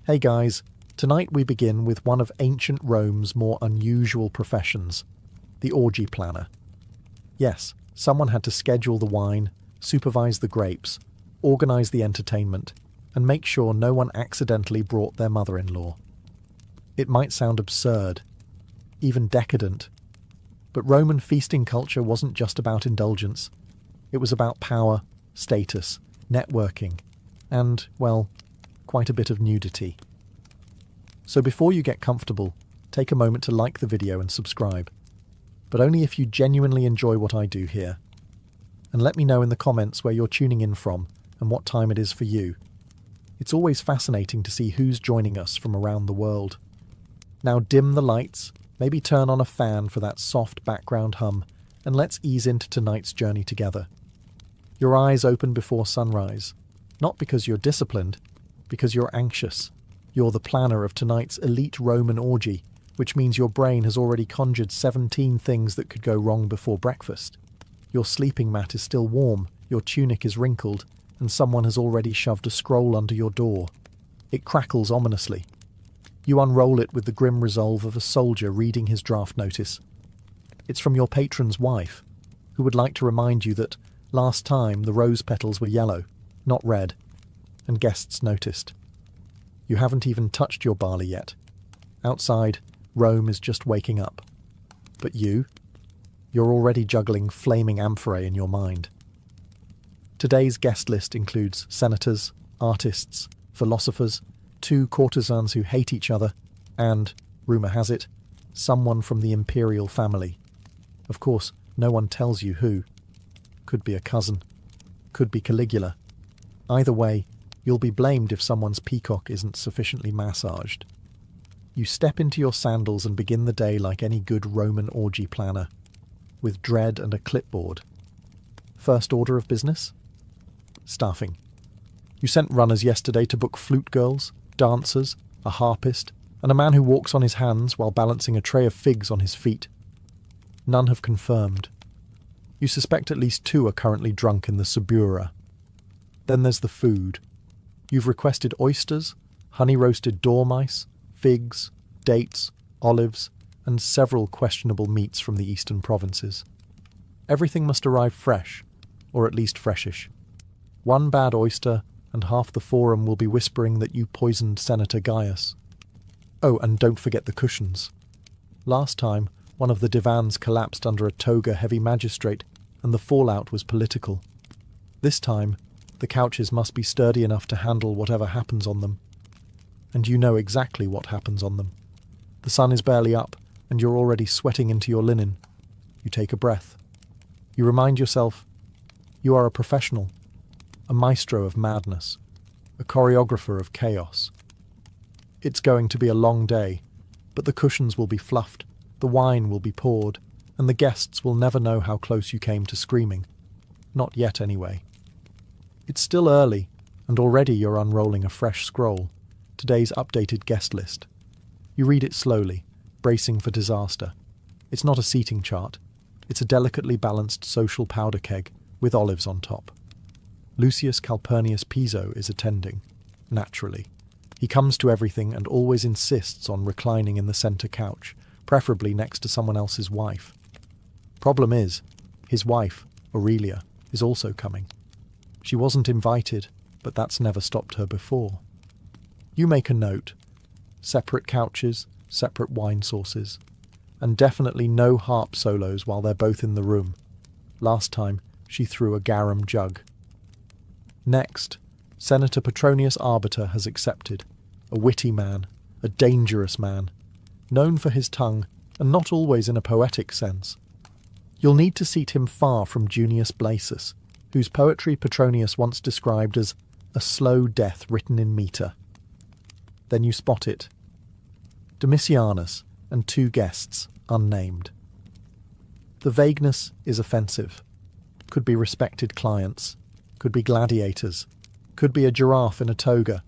Hey guys, tonight we begin with one of ancient Rome's more unusual professions, the orgy planner. Yes, someone had to schedule the wine, supervise the grapes, organize the entertainment, and make sure no one accidentally brought their mother-in-law. It might sound absurd, even decadent, but Roman feasting culture wasn't just about indulgence. It was about power, status, networking, and, well, quite a bit of nudity. So before you get comfortable, take a moment to like the video and subscribe, but only if you genuinely enjoy what I do here. And let me know in the comments where you're tuning in from and what time it is for you. It's always fascinating to see who's joining us from around the world. Now dim the lights, maybe turn on a fan for that soft background hum, and let's ease into tonight's journey together. Your eyes open before sunrise, not because you're disciplined, because you're anxious. You're the planner of tonight's elite Roman orgy, which means your brain has already conjured 17 things that could go wrong before breakfast. Your sleeping mat is still warm, your tunic is wrinkled, and someone has already shoved a scroll under your door. It crackles ominously. You unroll it with the grim resolve of a soldier reading his draft notice. It's from your patron's wife, who would like to remind you that last time the rose petals were yellow, not red, and guests noticed. You haven't even touched your barley yet. Outside, Rome is just waking up. But you're already juggling flaming amphorae in your mind. Today's guest list includes senators, artists, philosophers, 2 courtesans who hate each other, and, rumour has it, someone from the imperial family. Of course, no one tells you who. Could be a cousin. Could be Caligula. Either way, you'll be blamed if someone's peacock isn't sufficiently massaged. You step into your sandals and begin the day like any good Roman orgy planner, with dread and a clipboard. First order of business? Staffing. You sent runners yesterday to book flute girls, dancers, a harpist, and a man who walks on his hands while balancing a tray of figs on his feet. None have confirmed. You suspect at least 2 are currently drunk in the Subura. Then there's the food. You've requested oysters, honey-roasted dormice, figs, dates, olives, and several questionable meats from the eastern provinces. Everything must arrive fresh, or at least freshish. 1 bad oyster, and half the forum will be whispering that you poisoned Senator Gaius. Oh, and don't forget the cushions. Last time, one of the divans collapsed under a toga-heavy magistrate, and the fallout was political. This time, the couches must be sturdy enough to handle whatever happens on them. And you know exactly what happens on them. The sun is barely up, and you're already sweating into your linen. You take a breath. You remind yourself, you are a professional, a maestro of madness, a choreographer of chaos. It's going to be a long day, but the cushions will be fluffed, the wine will be poured, and the guests will never know how close you came to screaming. Not yet, anyway. It's still early, and already you're unrolling a fresh scroll, today's updated guest list. You read it slowly, bracing for disaster. It's not a seating chart. It's a delicately balanced social powder keg with olives on top. Lucius Calpurnius Piso is attending, naturally. He comes to everything and always insists on reclining in the centre couch, preferably next to someone else's wife. Problem is, his wife, Aurelia, is also coming. She wasn't invited, but that's never stopped her before. You make a note. Separate couches, separate wine sauces, and definitely no harp solos while they're both in the room. Last time, she threw a garum jug. Next, Senator Petronius Arbiter has accepted. A witty man, a dangerous man, known for his tongue, and not always in a poetic sense. You'll need to seat him far from Junius Blasus, whose poetry Petronius once described as a slow death written in metre. Then you spot it. Domitianus and 2 guests, unnamed. The vagueness is offensive. Could be respected clients, could be gladiators, could be a giraffe in a toga.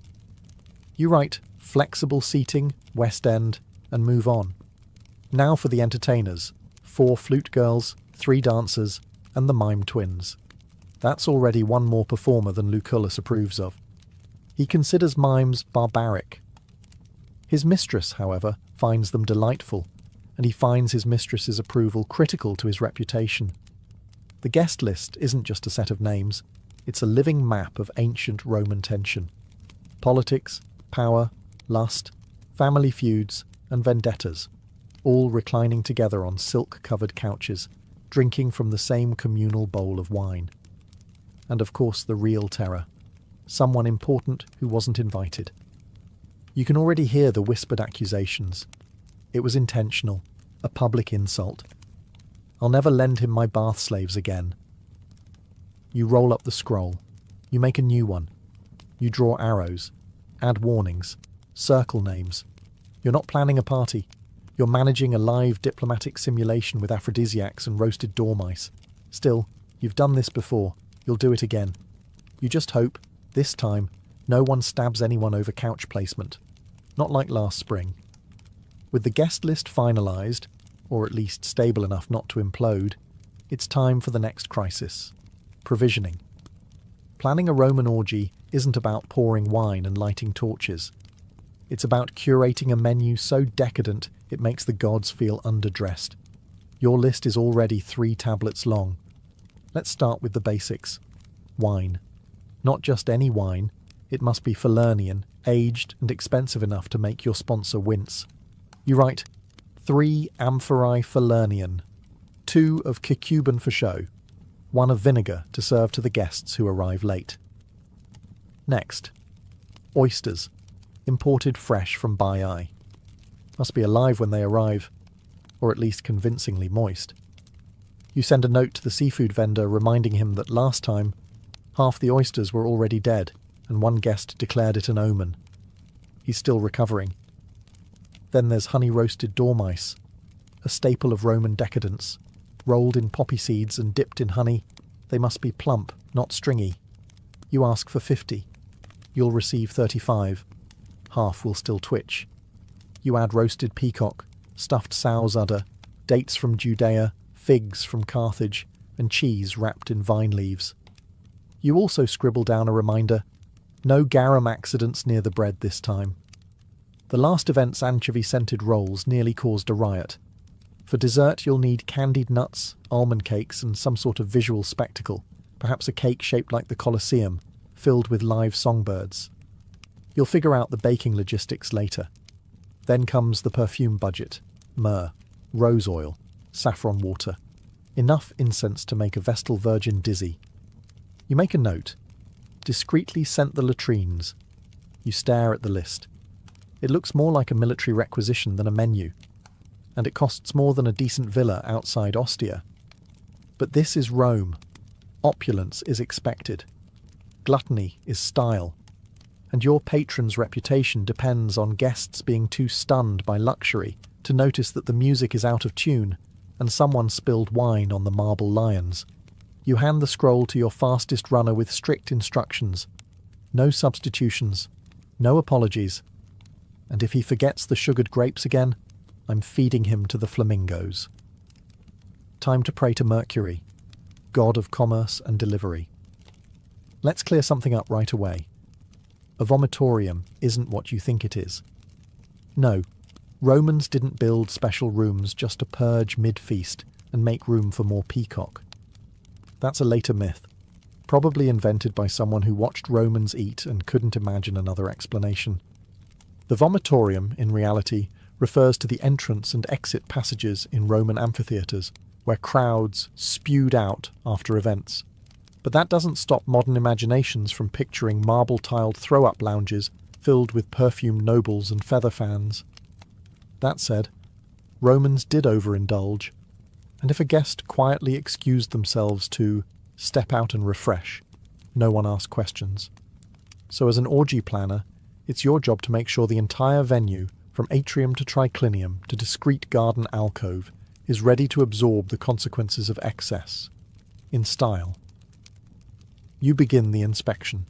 You write flexible seating, West End, and move on. Now for the entertainers, 4 flute girls, 3 dancers, and the mime twins. That's already one more performer than Lucullus approves of. He considers mimes barbaric, His mistress, however, finds them delightful, and he finds his mistress's approval critical to his reputation. The guest list isn't just a set of names, it's a living map of ancient Roman tension. Politics, power, lust, family feuds, and vendettas, all reclining together on silk-covered couches, drinking from the same communal bowl of wine. And of course the real terror, someone important who wasn't invited. You can already hear the whispered accusations. It was intentional, a public insult. I'll never lend him my bath slaves again. You roll up the scroll. You make a new one. You draw arrows, add warnings, circle names. You're not planning a party. You're managing a live diplomatic simulation with aphrodisiacs and roasted dormice. Still, you've done this before. You'll do it again. You just hope, this time, no one stabs anyone over couch placement. Not like last spring. With the guest list finalised, or at least stable enough not to implode, it's time for the next crisis. Provisioning. Planning a Roman orgy isn't about pouring wine and lighting torches. It's about curating a menu so decadent it makes the gods feel underdressed. Your list is already 3 tablets long. Let's start with the basics. Wine. Not just any wine, it must be Falernian, aged and expensive enough to make your sponsor wince. You write 3 amphorae Falernian, 2 of Cacuban for show, 1 of vinegar to serve to the guests who arrive late. Next, oysters, imported fresh from Baiae. Must be alive when they arrive, or at least convincingly moist. You send a note to the seafood vendor reminding him that last time, half the oysters were already dead, and one guest declared it an omen. He's still recovering. Then there's honey-roasted dormice, a staple of Roman decadence. Rolled in poppy seeds and dipped in honey, they must be plump, not stringy. You ask for 50. You'll receive 35. Half will still twitch. You add roasted peacock, stuffed sow's udder, dates from Judea, figs from Carthage, and cheese wrapped in vine leaves. You also scribble down a reminder, no garum accidents near the bread this time. The last event's anchovy-scented rolls nearly caused a riot. For dessert you'll need candied nuts, almond cakes, and some sort of visual spectacle, perhaps a cake shaped like the Colosseum, filled with live songbirds. You'll figure out the baking logistics later. Then comes the perfume budget: myrrh, rose oil, saffron water. Enough incense to make a Vestal Virgin dizzy. You make a note. Discreetly scent the latrines. You stare at the list. It looks more like a military requisition than a menu, and it costs more than a decent villa outside Ostia. But this is Rome. Opulence is expected. Gluttony is style. And your patron's reputation depends on guests being too stunned by luxury to notice that the music is out of tune and someone spilled wine on the marble lions. You hand the scroll to your fastest runner with strict instructions. No substitutions. No apologies. And if he forgets the sugared grapes again, I'm feeding him to the flamingos. Time to pray to Mercury, god of commerce and delivery. Let's clear something up right away. A vomitorium isn't what you think it is. No, Romans didn't build special rooms just to purge mid-feast and make room for more peacock. That's a later myth, probably invented by someone who watched Romans eat and couldn't imagine another explanation. The vomitorium, in reality, refers to the entrance and exit passages in Roman amphitheatres, where crowds spewed out after events. But that doesn't stop modern imaginations from picturing marble-tiled throw-up lounges filled with perfumed nobles and feather fans. That said, Romans did overindulge, and if a guest quietly excused themselves to step out and refresh, no one asked questions. So as an orgy planner, it's your job to make sure the entire venue, from atrium to triclinium to discreet garden alcove, is ready to absorb the consequences of excess, in style. You begin the inspection.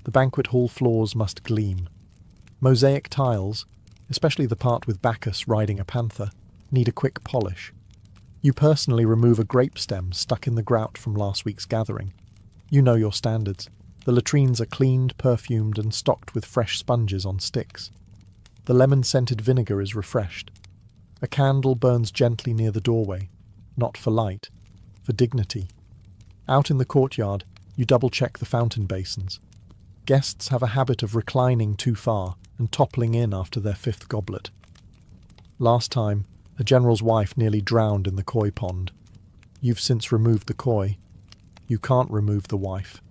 The banquet hall floors must gleam. Mosaic tiles, especially the part with Bacchus riding a panther, need a quick polish. You personally remove a grape stem stuck in the grout from last week's gathering. You know your standards. The latrines are cleaned, perfumed, and stocked with fresh sponges on sticks. The lemon-scented vinegar is refreshed. A candle burns gently near the doorway, not for light, for dignity. Out in the courtyard, you double-check the fountain basins. Guests have a habit of reclining too far and toppling in after their fifth goblet. Last time, a general's wife nearly drowned in the koi pond. You've since removed the koi. You can't remove the wife.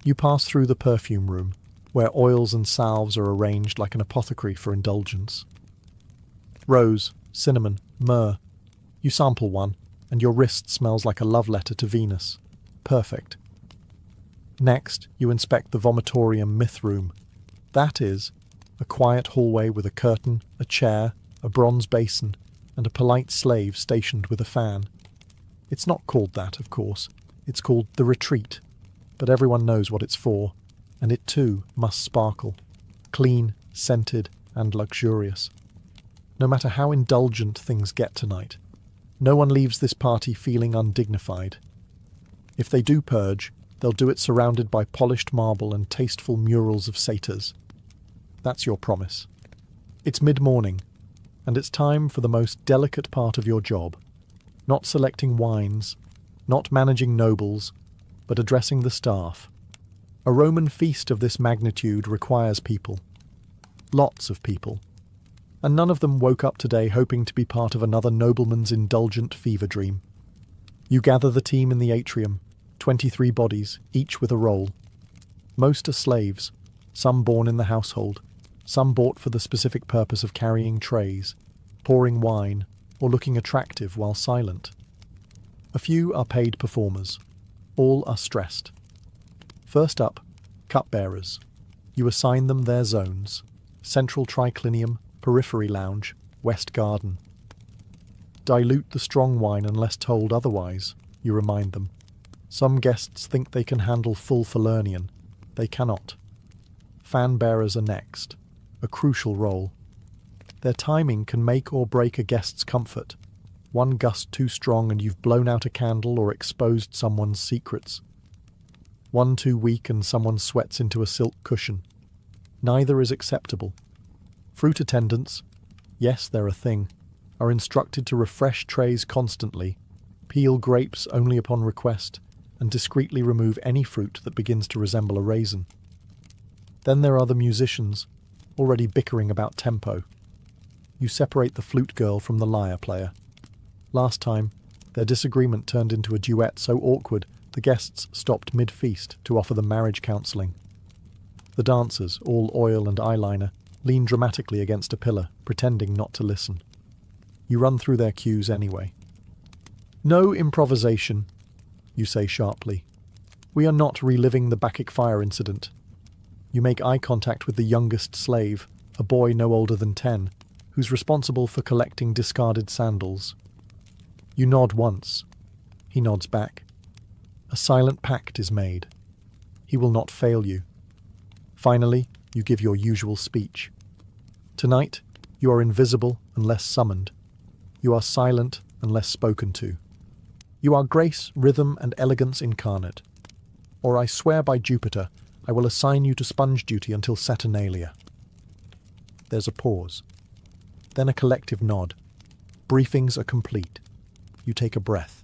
You pass through the perfume room, where oils and salves are arranged like an apothecary for indulgence. Rose, cinnamon, myrrh. You sample one, and your wrist smells like a love letter to Venus. Perfect. Next, you inspect the vomitorium myth room. That is, a quiet hallway with a curtain, a chair, a bronze basin, and a polite slave stationed with a fan. It's not called that, of course. It's called the retreat, but everyone knows what it's for, and it too must sparkle. Clean, scented, and luxurious. No matter how indulgent things get tonight, no one leaves this party feeling undignified. If they do purge, they'll do it surrounded by polished marble and tasteful murals of satyrs. That's your promise. It's mid-morning, and it's time for the most delicate part of your job. Not selecting wines, not managing nobles, but addressing the staff. A Roman feast of this magnitude requires people. Lots of people. And none of them woke up today hoping to be part of another nobleman's indulgent fever dream. You gather the team in the atrium, 23 bodies, each with a role. Most are slaves, some born in the household, some bought for the specific purpose of carrying trays, pouring wine, or looking attractive while silent. A few are paid performers. All are stressed. First up, cupbearers. You assign them their zones: central triclinium, periphery lounge, west garden. Dilute the strong wine unless told otherwise, you remind them. Some guests think they can handle full Falernian. They cannot. Fan bearers are next, a crucial role. Their timing can make or break a guest's comfort. One gust too strong and you've blown out a candle or exposed someone's secrets. One too weak and someone sweats into a silk cushion. Neither is acceptable. Fruit attendants, yes, they're a thing, are instructed to refresh trays constantly, peel grapes only upon request, and discreetly remove any fruit that begins to resemble a raisin. Then there are the musicians, already bickering about tempo. You separate the flute girl from the lyre player. Last time, their disagreement turned into a duet so awkward the guests stopped mid-feast to offer them marriage counselling. The dancers, all oil and eyeliner, lean dramatically against a pillar, pretending not to listen. You run through their cues anyway. No improvisation, you say sharply. We are not reliving the Bacchic fire incident. You make eye contact with the youngest slave, a boy no older than 10, who's responsible for collecting discarded sandals. You nod once. He nods back. A silent pact is made. He will not fail you. Finally, you give your usual speech. Tonight, you are invisible unless summoned. You are silent unless spoken to. You are grace, rhythm, and elegance incarnate. Or I swear by Jupiter, I will assign you to sponge duty until Saturnalia. There's a pause. Then a collective nod. Briefings are complete. You take a breath.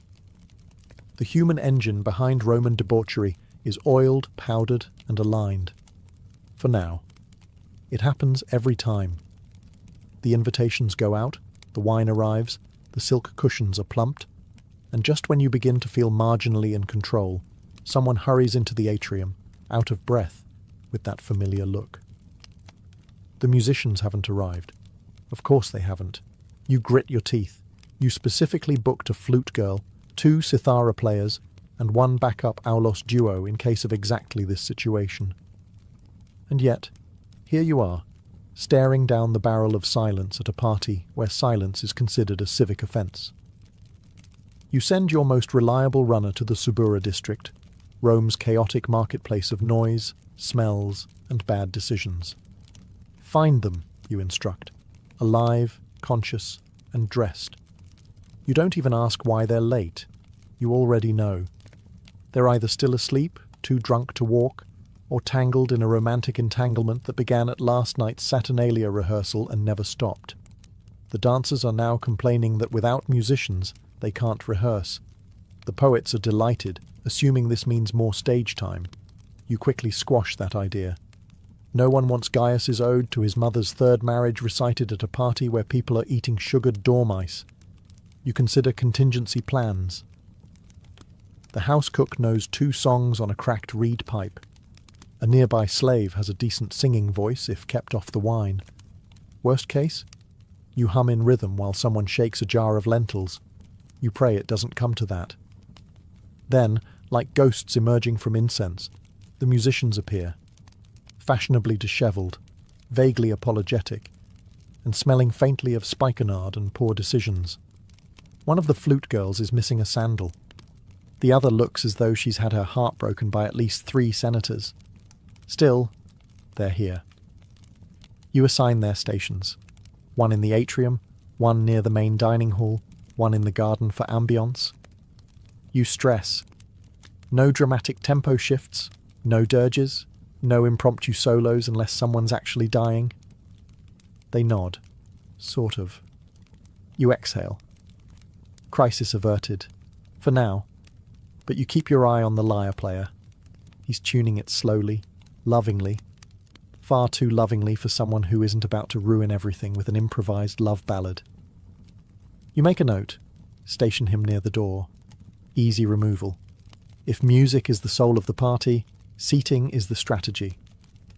The human engine behind Roman debauchery is oiled, powdered, and aligned. For now. It happens every time. The invitations go out, the wine arrives, the silk cushions are plumped, and just when you begin to feel marginally in control, someone hurries into the atrium, out of breath, with that familiar look. The musicians haven't arrived. Of course they haven't. You grit your teeth. You specifically booked a flute girl, 2 cithara players, and 1 backup aulos duo in case of exactly this situation. And yet, here you are, staring down the barrel of silence at a party where silence is considered a civic offence. You send your most reliable runner to the Subura district, Rome's chaotic marketplace of noise, smells, and bad decisions. Find them, you instruct, alive, conscious, and dressed. You don't even ask why they're late. You already know. They're either still asleep, too drunk to walk, or tangled in a romantic entanglement that began at last night's Saturnalia rehearsal and never stopped. The dancers are now complaining that without musicians, they can't rehearse. The poets are delighted, assuming this means more stage time. You quickly squash that idea. No one wants Gaius's ode to his mother's third marriage recited at a party where people are eating sugared dormice. You consider contingency plans. The house cook knows 2 songs on a cracked reed pipe. A nearby slave has a decent singing voice if kept off the wine. Worst case? You hum in rhythm while someone shakes a jar of lentils. You pray it doesn't come to that. Then, like ghosts emerging from incense, the musicians appear, fashionably dishevelled, vaguely apologetic, and smelling faintly of spikenard and poor decisions. One of the flute girls is missing a sandal. The other looks as though she's had her heart broken by at least 3 senators. Still, they're here. You assign their stations. One in the atrium, one near the main dining hall, one in the garden for ambience. You stress. No dramatic tempo shifts, no dirges, no impromptu solos unless someone's actually dying. They nod. Sort of. You exhale. Crisis averted. For now. But you keep your eye on the lyre player. He's tuning it slowly, lovingly. Far too lovingly for someone who isn't about to ruin everything with an improvised love ballad. You make a note. Station him near the door. Easy removal. If music is the soul of the party, seating is the strategy.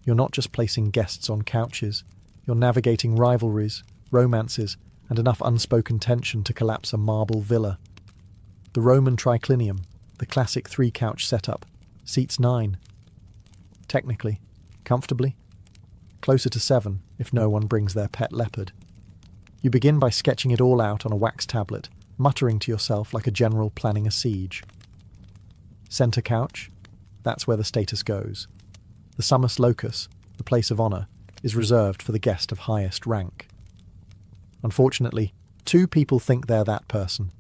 You're not just placing guests on couches, you're navigating rivalries, romances, and enough unspoken tension to collapse a marble villa. The Roman triclinium, the classic 3-couch setup, seats 9. Technically, comfortably, closer to 7 if no one brings their pet leopard. You begin by sketching it all out on a wax tablet, muttering to yourself like a general planning a siege. Centre couch, that's where the status goes. The summus locus, the place of honour, is reserved for the guest of highest rank. Unfortunately, 2 people think they're that person.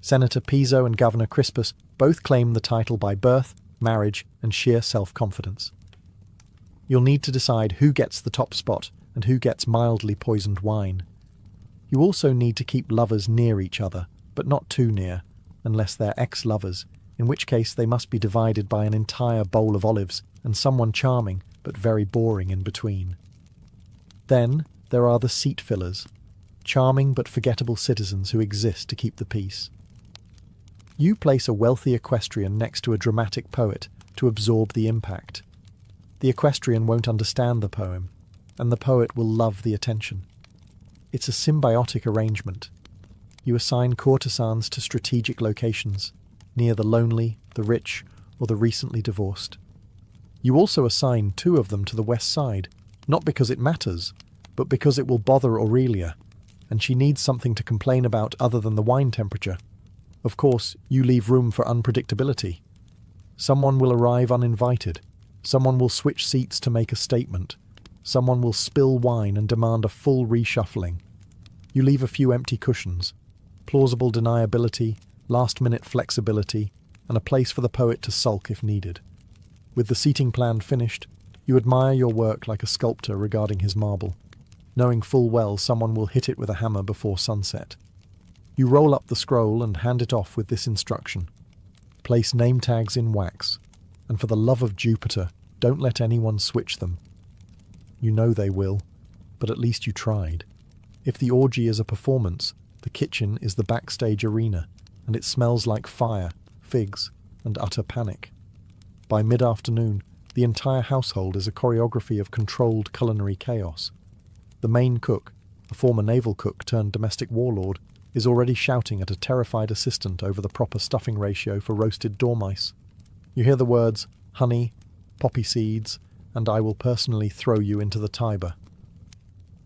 Senator Piso and Governor Crispus both claim the title by birth, marriage, and sheer self-confidence. You'll need to decide who gets the top spot and who gets mildly poisoned wine. You also need to keep lovers near each other, but not too near, unless they're ex-lovers, in which case they must be divided by an entire bowl of olives and someone charming but very boring in between. Then there are the seat fillers, charming but forgettable citizens who exist to keep the peace. You place a wealthy equestrian next to a dramatic poet to absorb the impact. The equestrian won't understand the poem, and the poet will love the attention. It's a symbiotic arrangement. You assign courtesans to strategic locations, near the lonely, the rich, or the recently divorced. You also assign 2 of them to the west side, not because it matters, but because it will bother Aurelia, and she needs something to complain about other than the wine temperature. Of course, you leave room for unpredictability. Someone will arrive uninvited. Someone will switch seats to make a statement. Someone will spill wine and demand a full reshuffling. You leave a few empty cushions, plausible deniability, last-minute flexibility, and a place for the poet to sulk if needed. With the seating plan finished, you admire your work like a sculptor regarding his marble, knowing full well someone will hit it with a hammer before sunset. You roll up the scroll and hand it off with this instruction. Place name tags in wax, and for the love of Jupiter, don't let anyone switch them. You know they will, but at least you tried. If the orgy is a performance, the kitchen is the backstage arena, and it smells like fire, figs, and utter panic. By mid-afternoon, the entire household is a choreography of controlled culinary chaos. The main cook, a former naval cook turned domestic warlord, is already shouting at a terrified assistant over the proper stuffing ratio for roasted dormice. You hear the words, honey, poppy seeds, and I will personally throw you into the Tiber.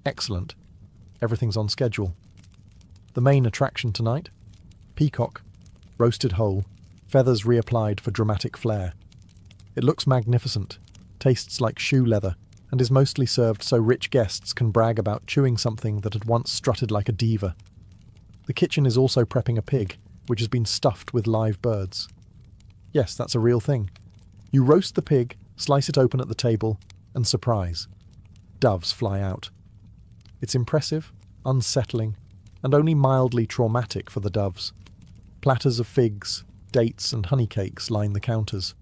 Excellent. Everything's on schedule. The main attraction tonight? Peacock, roasted whole, feathers reapplied for dramatic flair. It looks magnificent, tastes like shoe leather, and is mostly served so rich guests can brag about chewing something that had once strutted like a diva. The kitchen is also prepping a pig, which has been stuffed with live birds. Yes, that's a real thing. You roast the pig, slice it open at the table, and surprise. Doves fly out. It's impressive, unsettling, and only mildly traumatic for the doves. Platters of figs, dates, and honey cakes line the counters.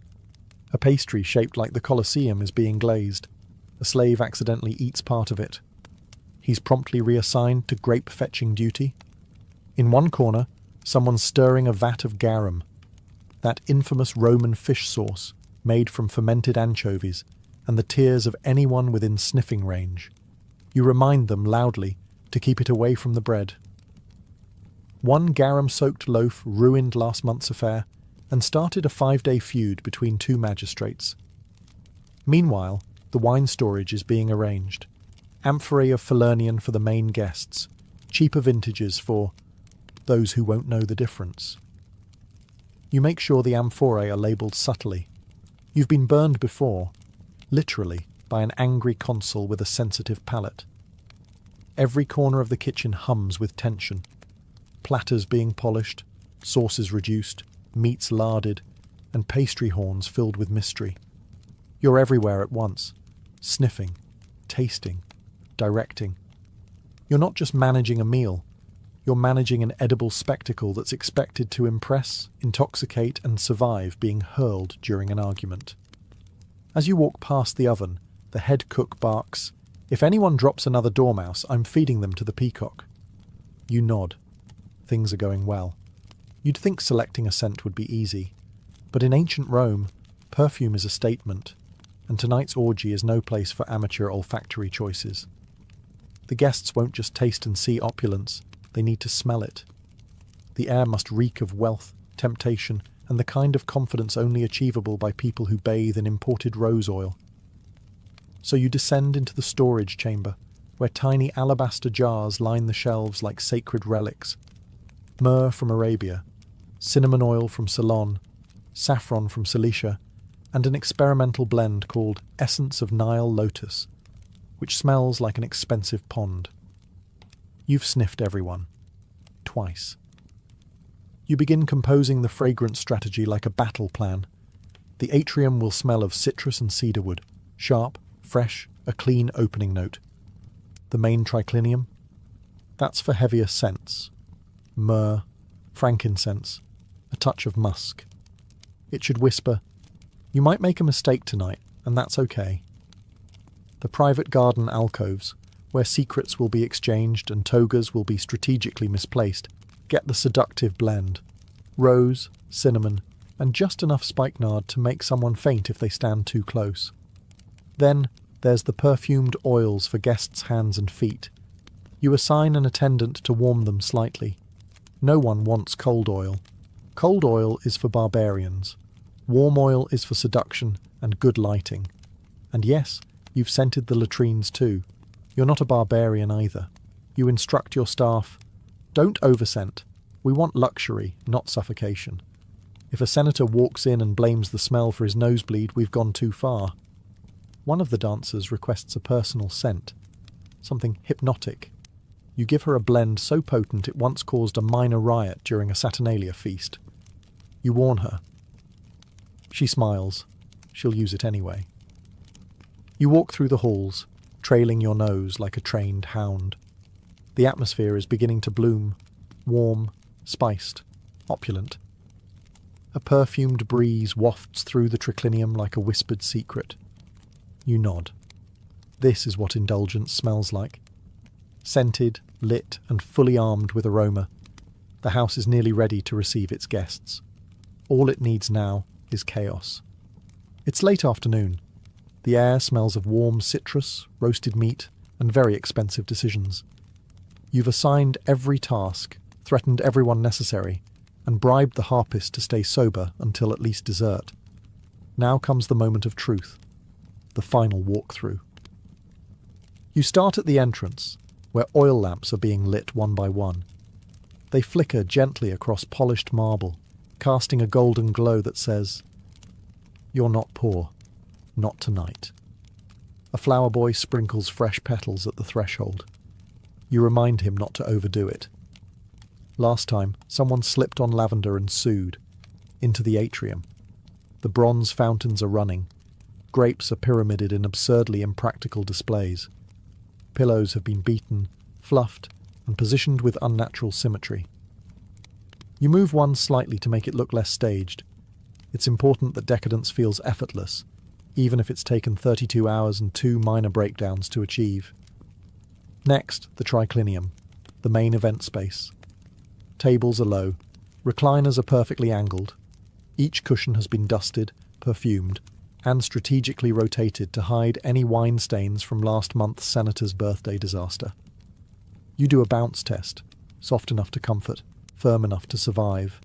A pastry shaped like the Colosseum is being glazed. A slave accidentally eats part of it. He's promptly reassigned to grape-fetching duty. In one corner, someone's stirring a vat of garum, that infamous Roman fish sauce made from fermented anchovies and the tears of anyone within sniffing range. You remind them loudly to keep it away from the bread. One garum-soaked loaf ruined last month's affair and started a 5-day feud between two magistrates. Meanwhile, the wine storage is being arranged. Amphorae of Falernian for the main guests, cheaper vintages for those who won't know the difference. You make sure the amphorae are labelled subtly. You've been burned before, literally, by an angry consul with a sensitive palate. Every corner of the kitchen hums with tension. Platters being polished, sauces reduced, meats larded, and pastry horns filled with mystery. You're everywhere at once, sniffing, tasting, directing. You're not just managing a meal, you're managing an edible spectacle that's expected to impress, intoxicate, and survive being hurled during an argument. As you walk past the oven, the head cook barks, "If anyone drops another dormouse, I'm feeding them to the peacock." You nod. Things are going well. You'd think selecting a scent would be easy, but in ancient Rome, perfume is a statement, and tonight's orgy is no place for amateur olfactory choices. The guests won't just taste and see opulence, they need to smell it. The air must reek of wealth, temptation, and the kind of confidence only achievable by people who bathe in imported rose oil. So you descend into the storage chamber, where tiny alabaster jars line the shelves like sacred relics. Myrrh from Arabia, cinnamon oil from Ceylon, saffron from Cilicia, and an experimental blend called Essence of Nile Lotus, which smells like an expensive pond. You've sniffed everyone. Twice. You begin composing the fragrance strategy like a battle plan. The atrium will smell of citrus and cedarwood, sharp, fresh, a clean opening note. The main triclinium? That's for heavier scents. Myrrh, frankincense, a touch of musk. It should whisper, "You might make a mistake tonight, and that's okay." The private garden alcoves, where secrets will be exchanged and togas will be strategically misplaced, get the seductive blend. Rose, cinnamon, and just enough spikenard to make someone faint if they stand too close. Then there's the perfumed oils for guests' hands and feet. You assign an attendant to warm them slightly. No one wants cold oil. Cold oil is for barbarians. Warm oil is for seduction and good lighting. And yes, you've scented the latrines too. You're not a barbarian either. You instruct your staff, "Don't overscent. We want luxury, not suffocation. If a senator walks in and blames the smell for his nosebleed, we've gone too far." One of the dancers requests a personal scent, something hypnotic. You give her a blend so potent it once caused a minor riot during a Saturnalia feast. You warn her. She smiles. She'll use it anyway. You walk through the halls, trailing your nose like a trained hound. The atmosphere is beginning to bloom, warm, spiced, opulent. A perfumed breeze wafts through the triclinium like a whispered secret. You nod. This is what indulgence smells like. Scented, lit, and fully armed with aroma, the house is nearly ready to receive its guests. All it needs now is chaos. It's late afternoon. The air smells of warm citrus, roasted meat, and very expensive decisions. You've assigned every task, threatened everyone necessary, and bribed the harpist to stay sober until at least dessert. Now comes the moment of truth, the final walkthrough. You start at the entrance, where oil lamps are being lit one by one. They flicker gently across polished marble, casting a golden glow that says, "You're not poor, not tonight." A flower boy sprinkles fresh petals at the threshold. You remind him not to overdo it. Last time, someone slipped on lavender and sued. Into the atrium. The bronze fountains are running. Grapes are pyramided in absurdly impractical displays. Pillows have been beaten, fluffed, and positioned with unnatural symmetry. You move one slightly to make it look less staged. It's important that decadence feels effortless, even if it's taken 32 hours and 2 minor breakdowns to achieve. Next, the triclinium, the main event space. Tables are low, recliners are perfectly angled. Each cushion has been dusted, perfumed, and strategically rotated to hide any wine stains from last month's senator's birthday disaster. You do a bounce test, soft enough to comfort, firm enough to survive.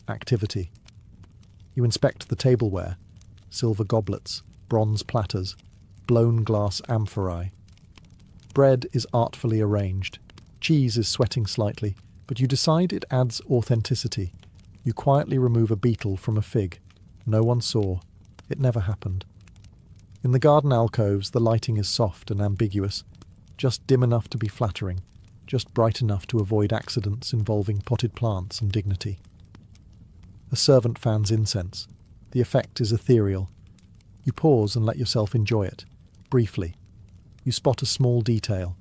Activity. You inspect the tableware, silver goblets, bronze platters, blown glass amphorae. Bread is artfully arranged. Cheese is sweating slightly, but you decide it adds authenticity. You quietly remove a beetle from a fig. No one saw. It never happened. In the garden alcoves, the lighting is soft and ambiguous, just dim enough to be flattering, just bright enough to avoid accidents involving potted plants and dignity. A servant fans incense. The effect is ethereal. You pause and let yourself enjoy it, briefly. You spot a small detail.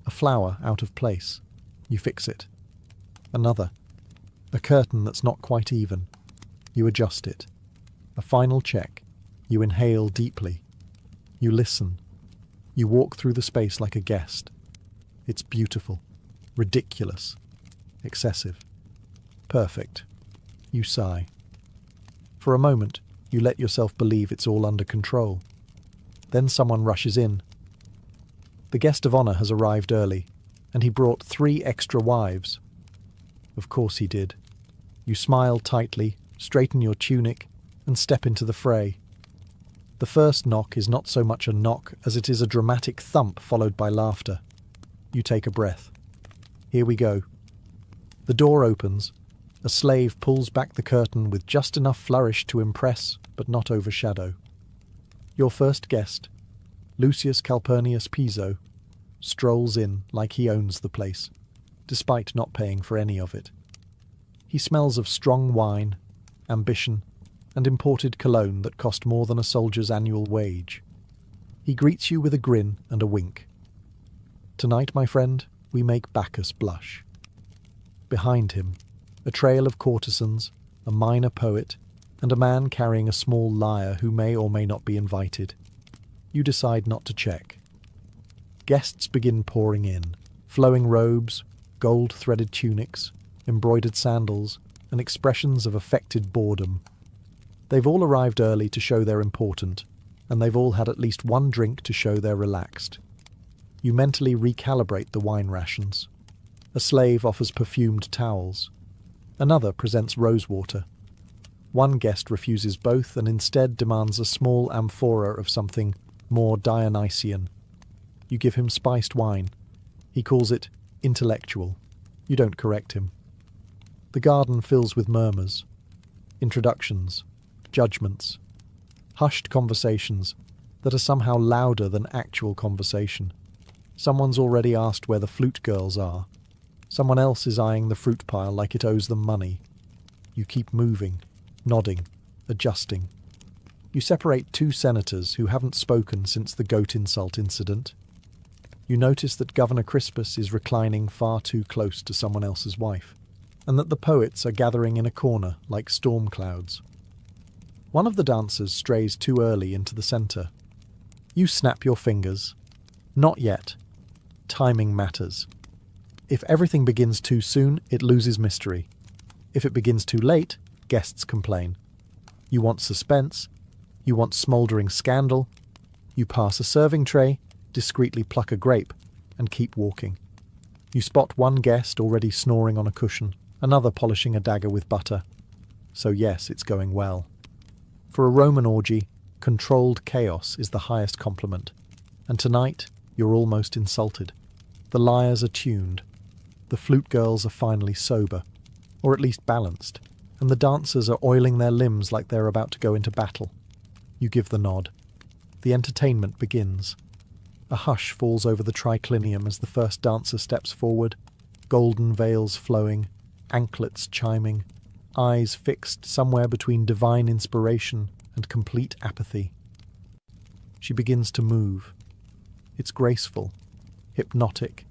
A flower out of place. You fix it. Another. A curtain that's not quite even. You adjust it. A final check. You inhale deeply. You listen. You walk through the space like a guest. It's beautiful. Ridiculous. Excessive. Perfect. You sigh. For a moment, you let yourself believe it's all under control. Then someone rushes in. The guest of honor has arrived early, and he brought 3 extra wives. Of course he did. You smile tightly, straighten your tunic, and step into the fray. The first knock is not so much a knock as it is a dramatic thump followed by laughter. You take a breath. Here we go. The door opens. A slave pulls back the curtain with just enough flourish to impress, but not overshadow. Your first guest, Lucius Calpurnius Piso, strolls in like he owns the place, despite not paying for any of it. He smells of strong wine, ambition, and imported cologne that cost more than a soldier's annual wage. He greets you with a grin and a wink. Tonight, my friend, we make Bacchus blush. Behind him, a trail of courtesans, a minor poet, and a man carrying a small lyre who may or may not be invited. You decide not to check. Guests begin pouring in, flowing robes, gold-threaded tunics, embroidered sandals, and expressions of affected boredom. They've all arrived early to show they're important, and they've all had at least one drink to show they're relaxed. You mentally recalibrate the wine rations. A slave offers perfumed towels. Another presents rosewater. One guest refuses both and instead demands a small amphora of something more Dionysian. You give him spiced wine. He calls it intellectual. You don't correct him. The garden fills with murmurs, introductions, judgments, hushed conversations that are somehow louder than actual conversation. Someone's already asked where the flute girls are. Someone else is eyeing the fruit pile like it owes them money. You keep moving, nodding, adjusting. You separate 2 senators who haven't spoken since the goat insult incident. You notice that Governor Crispus is reclining far too close to someone else's wife, and that the poets are gathering in a corner like storm clouds. One of the dancers strays too early into the centre. You snap your fingers. Not yet. Timing matters. If everything begins too soon, it loses mystery. If it begins too late, guests complain. You want suspense. You want smouldering scandal. You pass a serving tray, discreetly pluck a grape, and keep walking. You spot one guest already snoring on a cushion, another polishing a dagger with butter. So yes, it's going well. For a Roman orgy, controlled chaos is the highest compliment. And tonight, you're almost insulted. The lyres are tuned. The flute girls are finally sober, or at least balanced, and the dancers are oiling their limbs like they're about to go into battle. You give the nod. The entertainment begins. A hush falls over the triclinium as the first dancer steps forward, golden veils flowing, anklets chiming, eyes fixed somewhere between divine inspiration and complete apathy. she begins to move. It's graceful, hypnotic,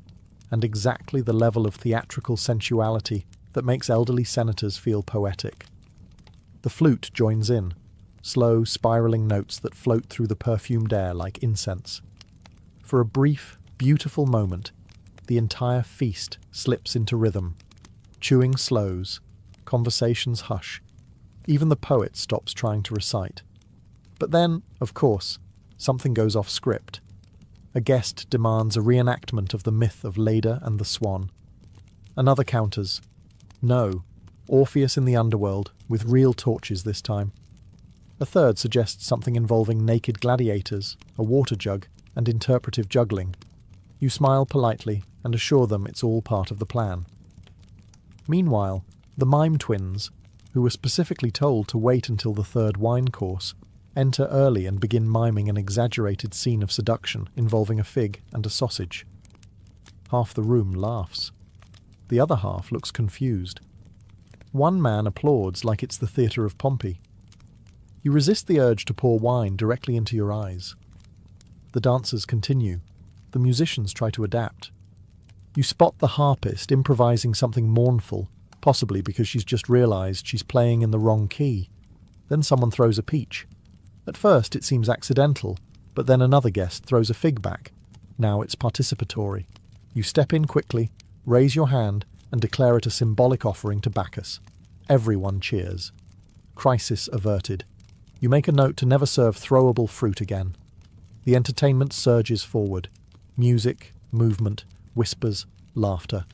and exactly the level of theatrical sensuality that makes elderly senators feel poetic. The flute joins in, slow, spiraling notes that float through the perfumed air like incense. For a brief, beautiful moment, the entire feast slips into rhythm. Chewing slows, conversations hush, even the poet stops trying to recite. But then, of course, something goes off script. A guest demands a reenactment of the myth of Leda and the Swan. Another counters, no, Orpheus in the underworld, with real torches this time. A third suggests something involving naked gladiators, a water jug, and interpretive juggling. You smile politely and assure them it's all part of the plan. Meanwhile, the mime twins, who were specifically told to wait until the third wine course, enter early and begin miming an exaggerated scene of seduction involving a fig and a sausage. Half the room laughs. The other half looks confused. One man applauds like it's the theatre of Pompey. You resist the urge to pour wine directly into your eyes. The dancers continue. The musicians try to adapt. You spot the harpist improvising something mournful, possibly because she's just realised she's playing in the wrong key. Then someone throws a peach. At first it seems accidental, but then another guest throws a fig back. Now it's participatory. You step in quickly, raise your hand, and declare it a symbolic offering to Bacchus. Everyone cheers. Crisis averted. You make a note to never serve throwable fruit again. The entertainment surges forward. Music, movement, whispers, laughter.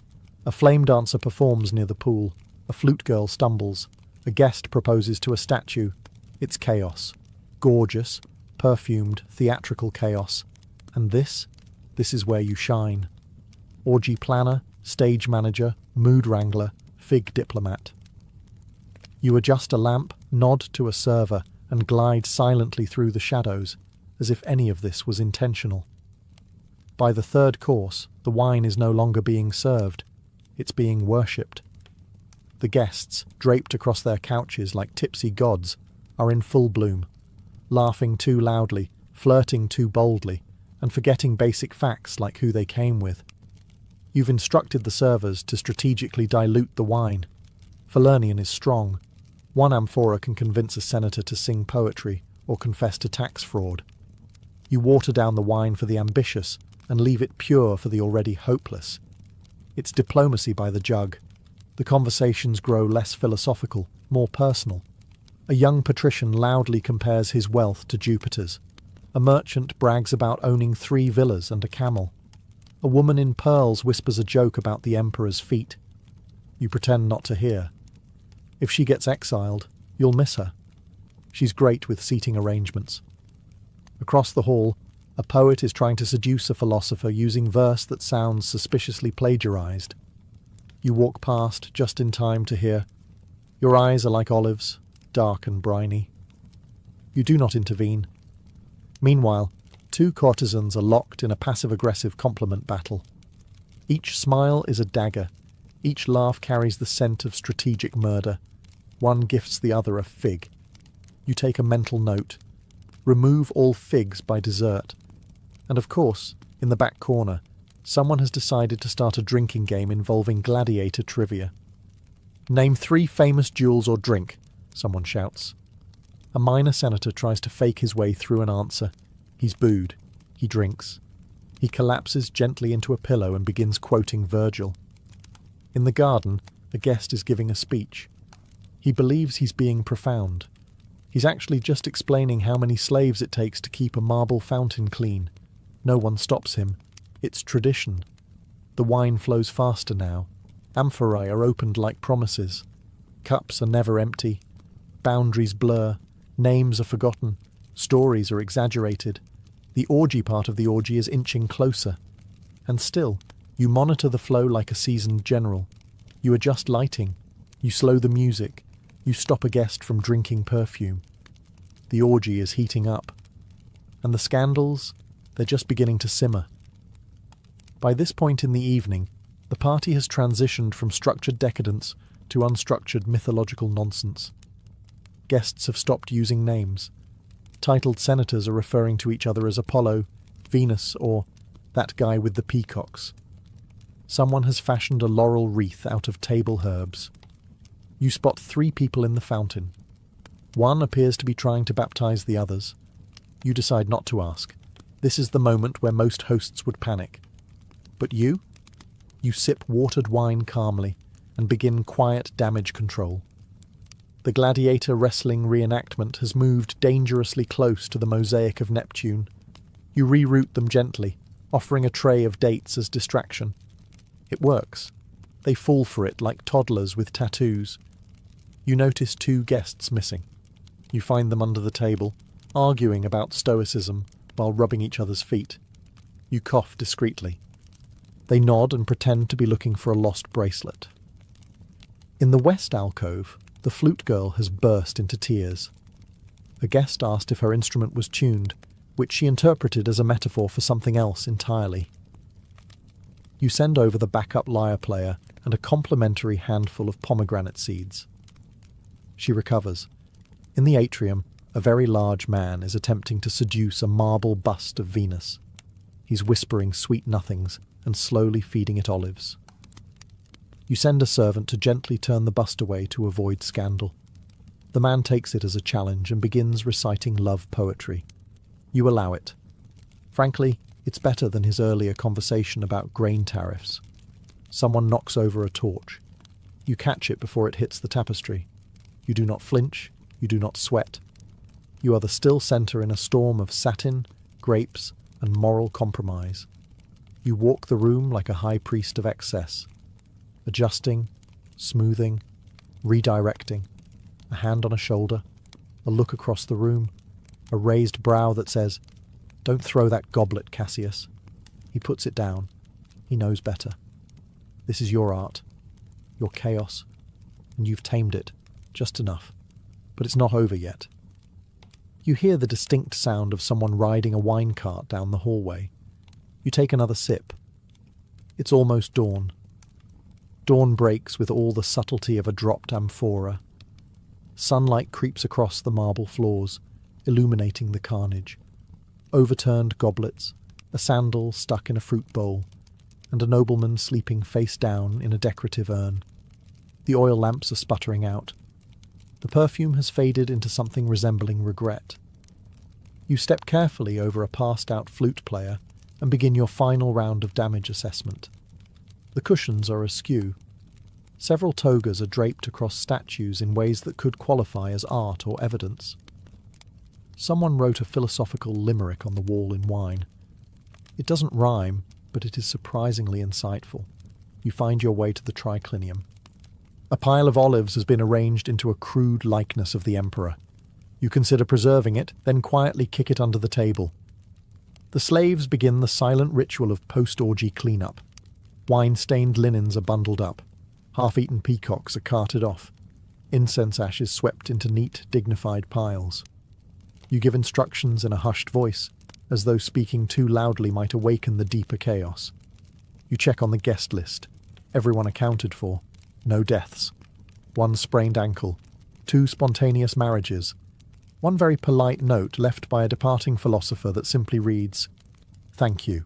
A flame dancer performs near the pool. A flute girl stumbles. A guest proposes to a statue. It's chaos. Gorgeous, perfumed, theatrical chaos. And this is where you shine. Orgy planner, stage manager, mood wrangler, fig diplomat. You adjust a lamp, nod to a server, and glide silently through the shadows, as if any of this was intentional. By the third course, the wine is no longer being served. It's being worshipped. The guests, draped across their couches like tipsy gods, are in full bloom, laughing too loudly, flirting too boldly, and forgetting basic facts like who they came with. You've instructed the servers to strategically dilute the wine. Falernian is strong. One amphora can convince a senator to sing poetry or confess to tax fraud. You water down the wine for the ambitious and leave it pure for the already hopeless. It's diplomacy by the jug. The conversations grow less philosophical, more personal. A young patrician loudly compares his wealth to Jupiter's. A merchant brags about owning 3 villas and a camel. A woman in pearls whispers a joke about the emperor's feet. You pretend not to hear. If she gets exiled, you'll miss her. She's great with seating arrangements. Across the hall, a poet is trying to seduce a philosopher using verse that sounds suspiciously plagiarized. You walk past just in time to hear, "Your eyes are like olives, dark and briny." You do not intervene. Meanwhile, 2 courtesans are locked in a passive-aggressive compliment battle. Each smile is a dagger. Each laugh carries the scent of strategic murder. One gifts the other a fig. You take a mental note. Remove all figs by dessert. And of course, in the back corner, someone has decided to start a drinking game involving gladiator trivia. "Name 3 famous duels or drink," someone shouts. A minor senator tries to fake his way through an answer. He's booed. He drinks. He collapses gently into a pillow and begins quoting Virgil. In the garden, a guest is giving a speech. He believes he's being profound. He's actually just explaining how many slaves it takes to keep a marble fountain clean. No one stops him. It's tradition. The wine flows faster now. Amphorae are opened like promises. Cups are never empty. Boundaries blur. Names are forgotten. Stories are exaggerated. The orgy part of the orgy is inching closer. And still, you monitor the flow like a seasoned general. You adjust lighting. You slow the music. You stop a guest from drinking perfume. The orgy is heating up. And the scandals, they're just beginning to simmer. By this point in the evening, the party has transitioned from structured decadence to unstructured mythological nonsense. Guests have stopped using names. Titled senators are referring to each other as Apollo, Venus, or that guy with the peacocks. Someone has fashioned a laurel wreath out of table herbs. You spot 3 people in the fountain. One appears to be trying to baptize the others. You decide not to ask. This is the moment where most hosts would panic. But you? You sip watered wine calmly and begin quiet damage control. The gladiator wrestling reenactment has moved dangerously close to the mosaic of Neptune. You reroute them gently, offering a tray of dates as distraction. It works. They fall for it like toddlers with tattoos. You notice 2 guests missing. You find them under the table, arguing about stoicism while rubbing each other's feet. You cough discreetly. They nod and pretend to be looking for a lost bracelet. In the west alcove, the flute girl has burst into tears. A guest asked if her instrument was tuned, which she interpreted as a metaphor for something else entirely. You send over the backup lyre player and a complimentary handful of pomegranate seeds. She recovers. In the atrium, a very large man is attempting to seduce a marble bust of Venus. He's whispering sweet nothings and slowly feeding it olives. You send a servant to gently turn the bust away to avoid scandal. The man takes it as a challenge and begins reciting love poetry. You allow it. Frankly, it's better than his earlier conversation about grain tariffs. Someone knocks over a torch. You catch it before it hits the tapestry. You do not flinch. You do not sweat. You are the still centre in a storm of satin, grapes, and moral compromise. You walk the room like a high priest of excess, adjusting, smoothing, redirecting, a hand on a shoulder, a look across the room, a raised brow that says, "Don't throw that goblet, Cassius." He puts it down. He knows better. This is your art, your chaos, and you've tamed it, just enough. But it's not over yet. You hear the distinct sound of someone riding a wine cart down the hallway. You take another sip. It's almost dawn. Dawn breaks with all the subtlety of a dropped amphora. Sunlight creeps across the marble floors, illuminating the carnage. Overturned goblets, a sandal stuck in a fruit bowl, and a nobleman sleeping face down in a decorative urn. The oil lamps are sputtering out. The perfume has faded into something resembling regret. You step carefully over a passed-out flute player and begin your final round of damage assessment. The cushions are askew. Several togas are draped across statues in ways that could qualify as art or evidence. Someone wrote a philosophical limerick on the wall in wine. It doesn't rhyme, but it is surprisingly insightful. You find your way to the triclinium. A pile of olives has been arranged into a crude likeness of the emperor. You consider preserving it, then quietly kick it under the table. The slaves begin the silent ritual of post-orgy cleanup. Wine-stained linens are bundled up. Half-eaten peacocks are carted off. Incense ashes swept into neat, dignified piles. You give instructions in a hushed voice, as though speaking too loudly might awaken the deeper chaos. You check on the guest list. Everyone accounted for. No deaths. 1 sprained ankle. 2 spontaneous marriages. 1 very polite note left by a departing philosopher that simply reads, "Thank you.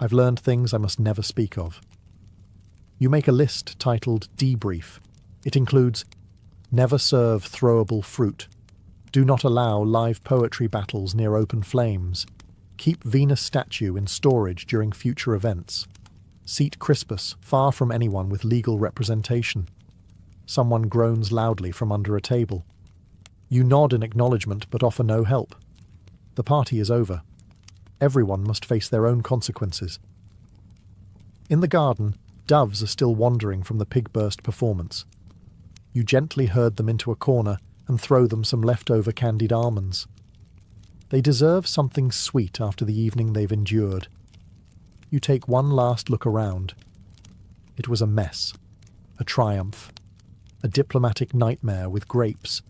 I've learned things I must never speak of." You make a list titled Debrief. It includes, never serve throwable fruit. Do not allow live poetry battles near open flames. Keep Venus statue in storage during future events. Seat Crispus far from anyone with legal representation. Someone groans loudly from under a table. You nod in acknowledgement but offer no help. The party is over. Everyone must face their own consequences. In the garden, doves are still wandering from the pig-burst performance. You gently herd them into a corner and throw them some leftover candied almonds. They deserve something sweet after the evening they've endured. You take one last look around. It was a mess, a triumph, a diplomatic nightmare with grapes.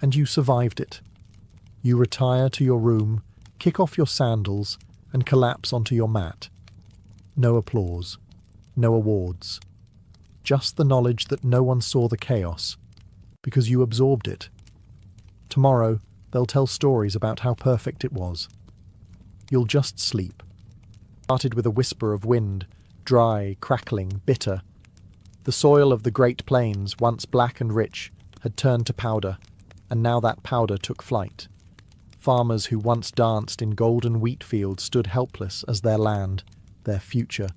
And you survived it. You retire to your room, kick off your sandals, and collapse onto your mat. No applause, no awards. Just the knowledge that no one saw the chaos, because you absorbed it. Tomorrow, They'll tell stories about how perfect it was. You'll just sleep. Started with a whisper of wind, dry, crackling, bitter. The soil of the Great Plains, once black and rich, had turned to powder, and now that powder took flight. Farmers who once danced in golden wheat fields stood helpless as their land, their future,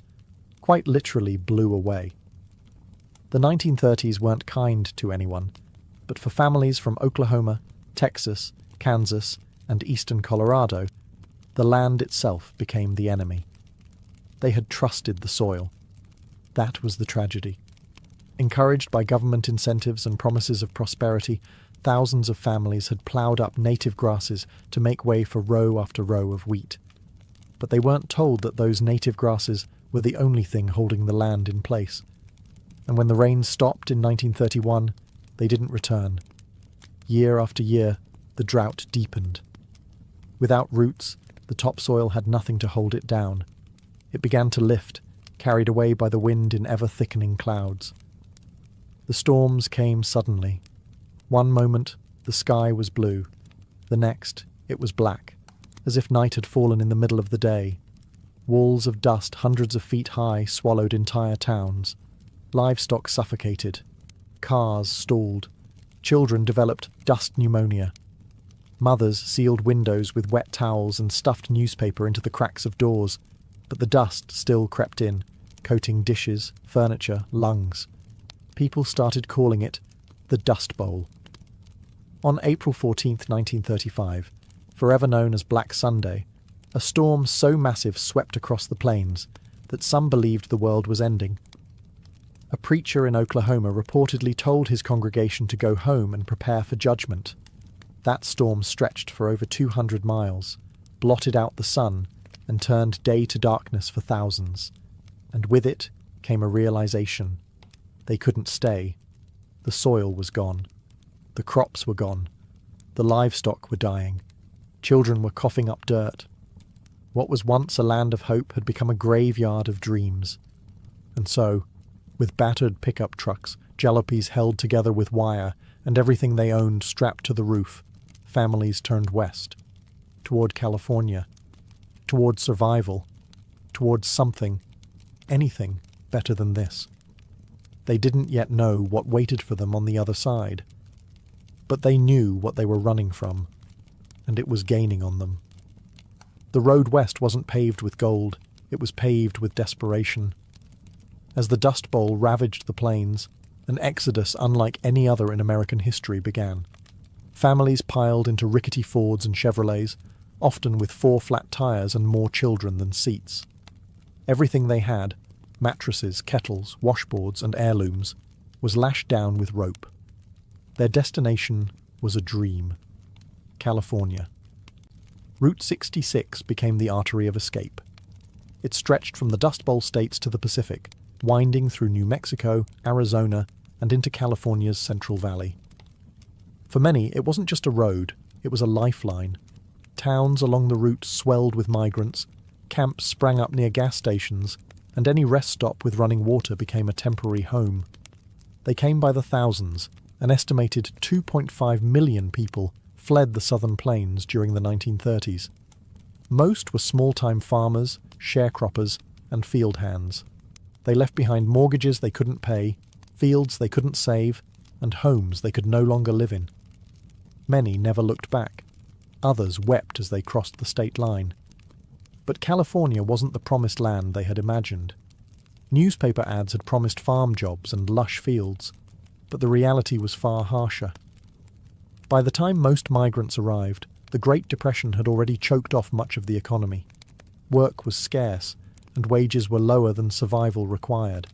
quite literally blew away. The 1930s weren't kind to anyone, but for families from Oklahoma, Texas, Kansas, and eastern Colorado, the land itself became the enemy. They had trusted the soil. That was the tragedy. Encouraged by government incentives and promises of prosperity, thousands of families had ploughed up native grasses to make way for row after row of wheat. But they weren't told that those native grasses were the only thing holding the land in place. And when the rains stopped in 1931, they didn't return. Year after year, the drought deepened. Without roots, the topsoil had nothing to hold it down. It began to lift, carried away by the wind in ever-thickening clouds. The storms came suddenly. One moment, the sky was blue. The next, it was black, as if night had fallen in the middle of the day. Walls of dust hundreds of feet high swallowed entire towns. Livestock suffocated. Cars stalled. Children developed dust pneumonia. Mothers sealed windows with wet towels and stuffed newspaper into the cracks of doors, but the dust still crept in, coating dishes, furniture, lungs. People started calling it the Dust Bowl. On April 14, 1935, forever known as Black Sunday, a storm so massive swept across the plains that some believed the world was ending. A preacher in Oklahoma reportedly told his congregation to go home and prepare for judgment. That storm stretched for over 200 miles, blotted out the sun, and turned day to darkness for thousands. And with it came a realization. They couldn't stay. The soil was gone. The crops were gone. The livestock were dying. Children were coughing up dirt. What was once a land of hope had become a graveyard of dreams. And so, with battered pickup trucks, jalopies held together with wire, and everything they owned strapped to the roof, families turned west, toward California, toward survival, towards something, anything better than this. They didn't yet know what waited for them on the other side, but they knew what they were running from, and it was gaining on them. The road west wasn't paved with gold, it was paved with desperation. As the Dust Bowl ravaged the plains, an exodus unlike any other in American history began. Families piled into rickety Fords and Chevrolets, often with 4 flat tires and more children than seats. Everything they had, mattresses, kettles, washboards, and heirlooms, was lashed down with rope. Their destination was a dream. California. Route 66 became the artery of escape. It stretched from the Dust Bowl states to the Pacific, winding through New Mexico, Arizona, and into California's Central Valley. For many, it wasn't just a road, it was a lifeline. Towns along the route swelled with migrants, camps sprang up near gas stations, and any rest stop with running water became a temporary home. They came by the thousands. An estimated 2.5 million people fled the southern plains during the 1930s. Most were small-time farmers, sharecroppers, and field hands. They left behind mortgages they couldn't pay, fields they couldn't save, and homes they could no longer live in. Many never looked back. Others wept as they crossed the state line. But California wasn't the promised land they had imagined. Newspaper ads had promised farm jobs and lush fields, but the reality was far harsher. By the time most migrants arrived, the Great Depression had already choked off much of the economy. Work was scarce, and wages were lower than survival required.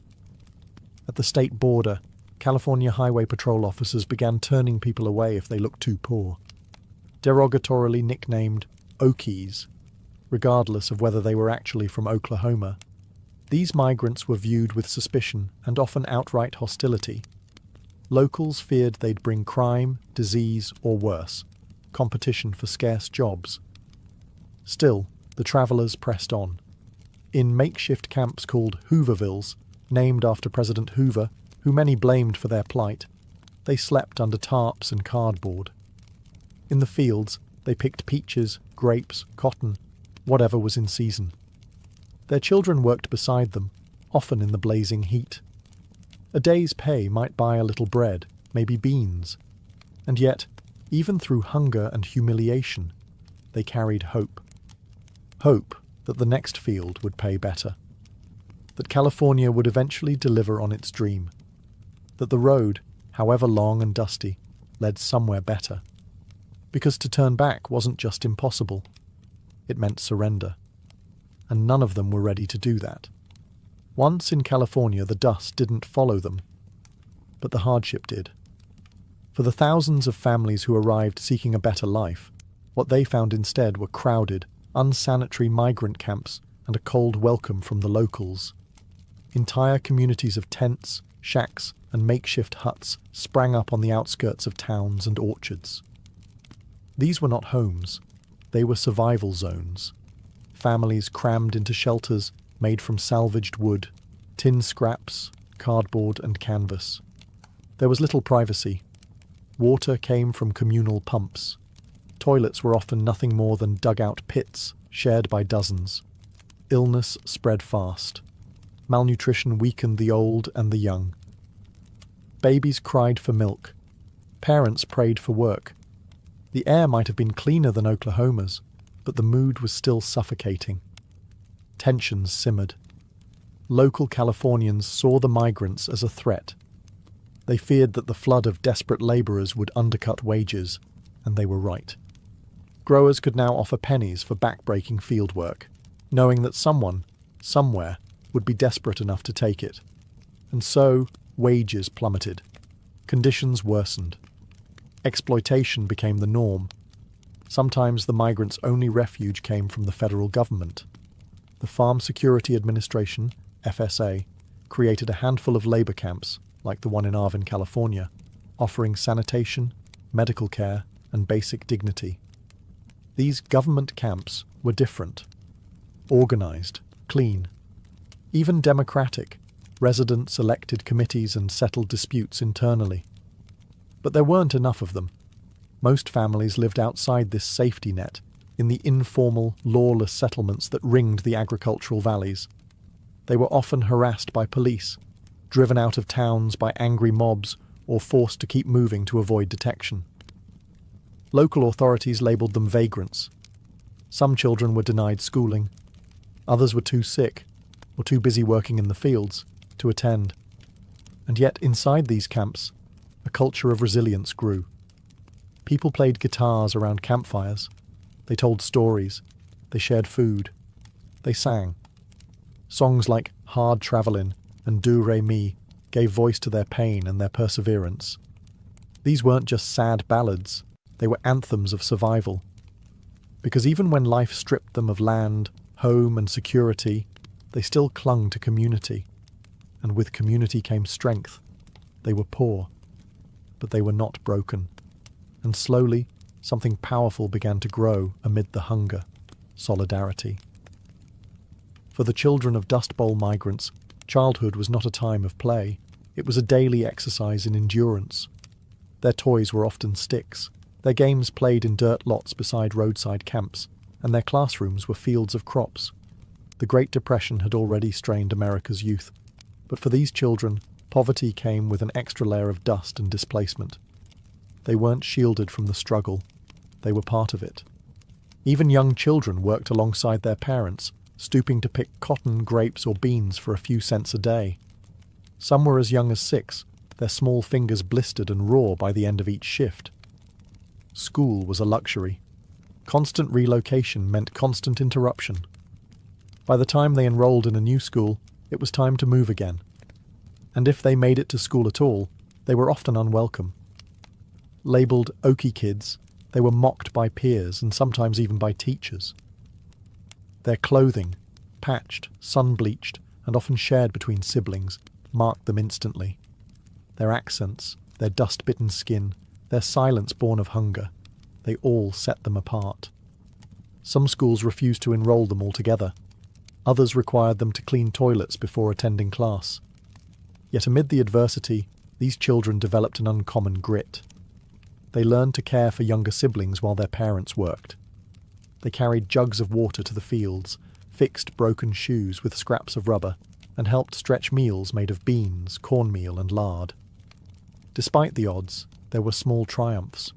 At the state border, California Highway Patrol officers began turning people away if they looked too poor. Derogatorily nicknamed Okies, regardless of whether they were actually from Oklahoma, these migrants were viewed with suspicion and often outright hostility. Locals feared they'd bring crime, disease, or worse, competition for scarce jobs. Still, the travellers pressed on. In makeshift camps called Hoovervilles, named after President Hoover, who many blamed for their plight, they slept under tarps and cardboard. In the fields, they picked peaches, grapes, cotton, whatever was in season. Their children worked beside them, often in the blazing heat. A day's pay might buy a little bread, maybe beans. And yet, even through hunger and humiliation, they carried hope. Hope that the next field would pay better. That California would eventually deliver on its dream. That the road, however long and dusty, led somewhere better. Because to turn back wasn't just impossible. It meant surrender. And none of them were ready to do that. Once in California, the dust didn't follow them, but the hardship did. For the thousands of families who arrived seeking a better life, what they found instead were crowded, unsanitary migrant camps and a cold welcome from the locals. Entire communities of tents, shacks, and makeshift huts sprang up on the outskirts of towns and orchards. These were not homes, they were survival zones. Families crammed into shelters made from salvaged wood, tin scraps, cardboard and canvas. There was little privacy. Water came from communal pumps. Toilets were often nothing more than dugout pits, shared by dozens. Illness spread fast. Malnutrition weakened the old and the young. Babies cried for milk. Parents prayed for work. The air might have been cleaner than Oklahoma's, but the mood was still suffocating. Tensions simmered. Local Californians saw the migrants as a threat. They feared that the flood of desperate laborers would undercut wages, and they were right. Growers could now offer pennies for back-breaking field work, knowing that someone, somewhere, would be desperate enough to take it. And so, wages plummeted. Conditions worsened. Exploitation became the norm. Sometimes the migrants' only refuge came from the federal government. The Farm Security Administration, FSA, created a handful of labor camps, like the one in Arvin, California, offering sanitation, medical care, and basic dignity. These government camps were different. Organized, clean, even democratic. Residents elected committees and settled disputes internally. But there weren't enough of them. Most families lived outside this safety net, in the informal, lawless settlements that ringed the agricultural valleys. They were often harassed by police, driven out of towns by angry mobs, or forced to keep moving to avoid detection. Local authorities labelled them vagrants. Some children were denied schooling. Others were too sick, or too busy working in the fields, to attend. And yet inside these camps, a culture of resilience grew. People played guitars around campfires. They told stories. They shared food. They sang. Songs like Hard Travelin' and Do Re Mi gave voice to their pain and their perseverance. These weren't just sad ballads. They were anthems of survival. Because even when life stripped them of land, home and security, they still clung to community. And with community came strength. They were poor, but they were not broken. And slowly, something powerful began to grow amid the hunger: solidarity. For the children of Dust Bowl migrants, childhood was not a time of play. It was a daily exercise in endurance. Their toys were often sticks. Their games played in dirt lots beside roadside camps, and their classrooms were fields of crops. The Great Depression had already strained America's youth, but for these children, poverty came with an extra layer of dust and displacement. They weren't shielded from the struggle. They were part of it. Even young children worked alongside their parents, stooping to pick cotton, grapes, or beans for a few cents a day. Some were as young as 6, their small fingers blistered and raw by the end of each shift. School was a luxury. Constant relocation meant constant interruption. By the time they enrolled in a new school, it was time to move again. And if they made it to school at all, they were often unwelcome. Labelled Okie kids, they were mocked by peers and sometimes even by teachers. Their clothing, patched, sun-bleached, and often shared between siblings, marked them instantly. Their accents, their dust-bitten skin, their silence born of hunger, they all set them apart. Some schools refused to enroll them altogether. Others required them to clean toilets before attending class. Yet amid the adversity, these children developed an uncommon grit. They learned to care for younger siblings while their parents worked. They carried jugs of water to the fields, fixed broken shoes with scraps of rubber, and helped stretch meals made of beans, cornmeal, and lard. Despite the odds, there were small triumphs.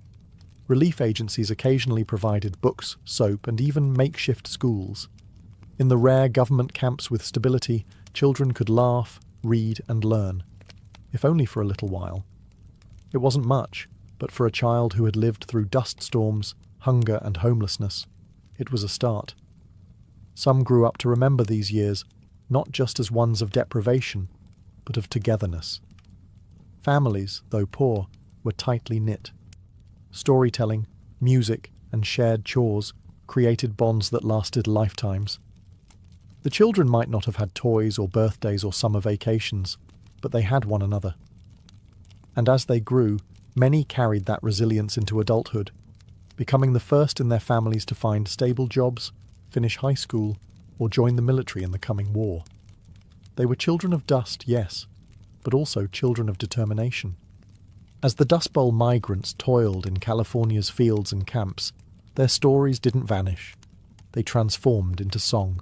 Relief agencies occasionally provided books, soap, and even makeshift schools. In the rare government camps with stability, children could laugh, read, and learn, if only for a little while. It wasn't much, but for a child who had lived through dust storms, hunger, and homelessness, it was a start. Some grew up to remember these years, not just as ones of deprivation, but of togetherness. Families, though poor, were tightly knit. Storytelling, music, and shared chores created bonds that lasted lifetimes. The children might not have had toys or birthdays or summer vacations, but they had one another. And as they grew, many carried that resilience into adulthood, becoming the first in their families to find stable jobs, finish high school, or join the military in the coming war. They were children of dust, yes, but also children of determination. As the Dust Bowl migrants toiled in California's fields and camps, their stories didn't vanish. They transformed into song.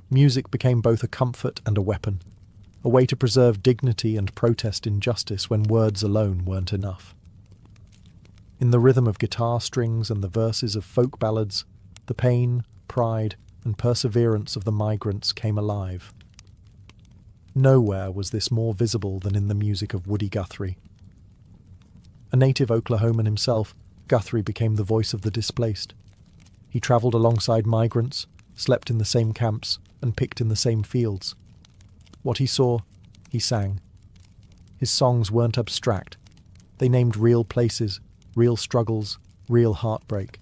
Music became both a comfort and a weapon, a way to preserve dignity and protest injustice when words alone weren't enough. In the rhythm of guitar strings and the verses of folk ballads, the pain, pride, and perseverance of the migrants came alive. Nowhere was this more visible than in the music of Woody Guthrie. A native Oklahoman himself, Guthrie became the voice of the displaced. He travelled alongside migrants, slept in the same camps, and picked in the same fields. What he saw, he sang. His songs weren't abstract. They named real places, real struggles, real heartbreak.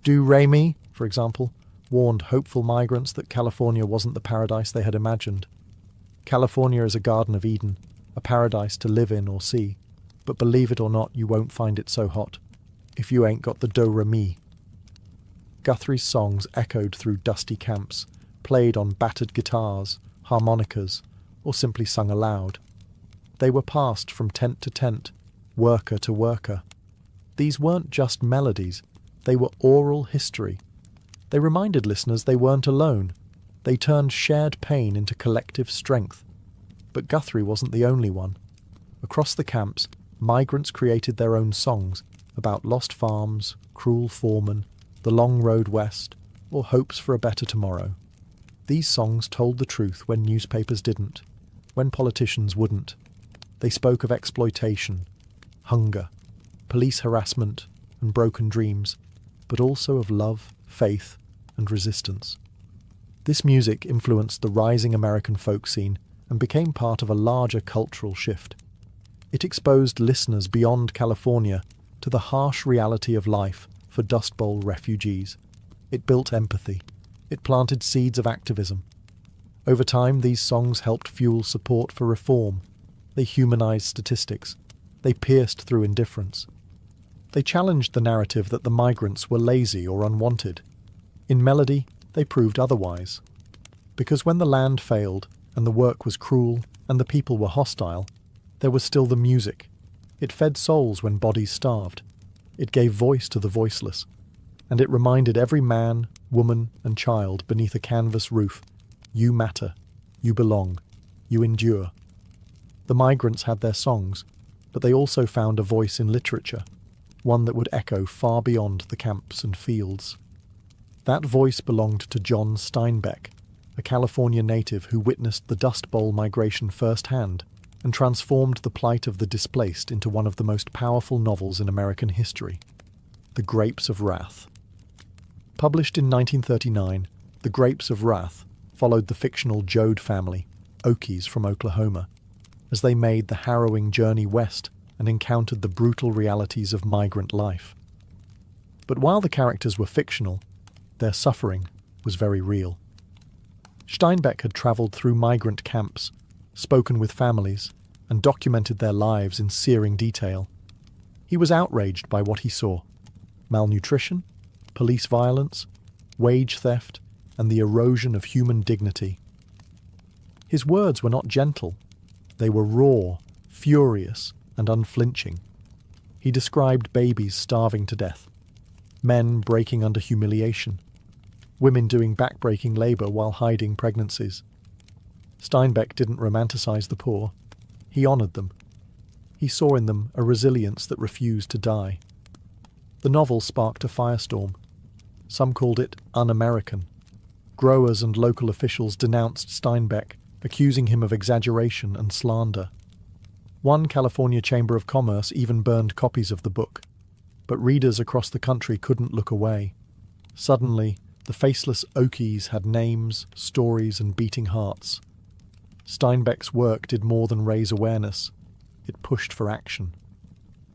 Do Re Mi, for example, warned hopeful migrants that California wasn't the paradise they had imagined. California is a Garden of Eden, a paradise to live in or see, but believe it or not, you won't find it so hot, if you ain't got the do-re-mi. Guthrie's songs echoed through dusty camps, played on battered guitars, harmonicas, or simply sung aloud. They were passed from tent to tent, worker to worker. These weren't just melodies, they were oral history. They reminded listeners they weren't alone. They turned shared pain into collective strength. But Guthrie wasn't the only one. Across the camps, migrants created their own songs about lost farms, cruel foremen, the long road west, or hopes for a better tomorrow. These songs told the truth when newspapers didn't, when politicians wouldn't. They spoke of exploitation, hunger, police harassment, and broken dreams, but also of love, faith, and resistance. This music influenced the rising American folk scene and became part of a larger cultural shift. It exposed listeners beyond California to the harsh reality of life for Dust Bowl refugees. It built empathy. It planted seeds of activism. Over time, these songs helped fuel support for reform. They humanized statistics. They pierced through indifference. They challenged the narrative that the migrants were lazy or unwanted. In melody, they proved otherwise. Because when the land failed, and the work was cruel, and the people were hostile, there was still the music. It fed souls when bodies starved. It gave voice to the voiceless. And it reminded every man, woman, and child beneath a canvas roof, you matter, you belong, you endure. The migrants had their songs, but they also found a voice in literature, one that would echo far beyond the camps and fields. That voice belonged to John Steinbeck, a California native who witnessed the Dust Bowl migration firsthand and transformed the plight of the displaced into one of the most powerful novels in American history, The Grapes of Wrath. Published in 1939, The Grapes of Wrath followed the fictional Joad family, Okies from Oklahoma, as they made the harrowing journey west and encountered the brutal realities of migrant life. But while the characters were fictional, their suffering was very real. Steinbeck had travelled through migrant camps, spoken with families, and documented their lives in searing detail. He was outraged by what he saw: malnutrition, police violence, wage theft, and the erosion of human dignity. His words were not gentle. They were raw, furious, and unflinching. He described babies starving to death, men breaking under humiliation, women doing back-breaking labour while hiding pregnancies. Steinbeck didn't romanticize the poor. He honoured them. He saw in them a resilience that refused to die. The novel sparked a firestorm. Some called it un-American. Growers and local officials denounced Steinbeck, accusing him of exaggeration and slander. One California Chamber of Commerce even burned copies of the book, but readers across the country couldn't look away. Suddenly, the faceless Okies had names, stories, and beating hearts. Steinbeck's work did more than raise awareness. It pushed for action.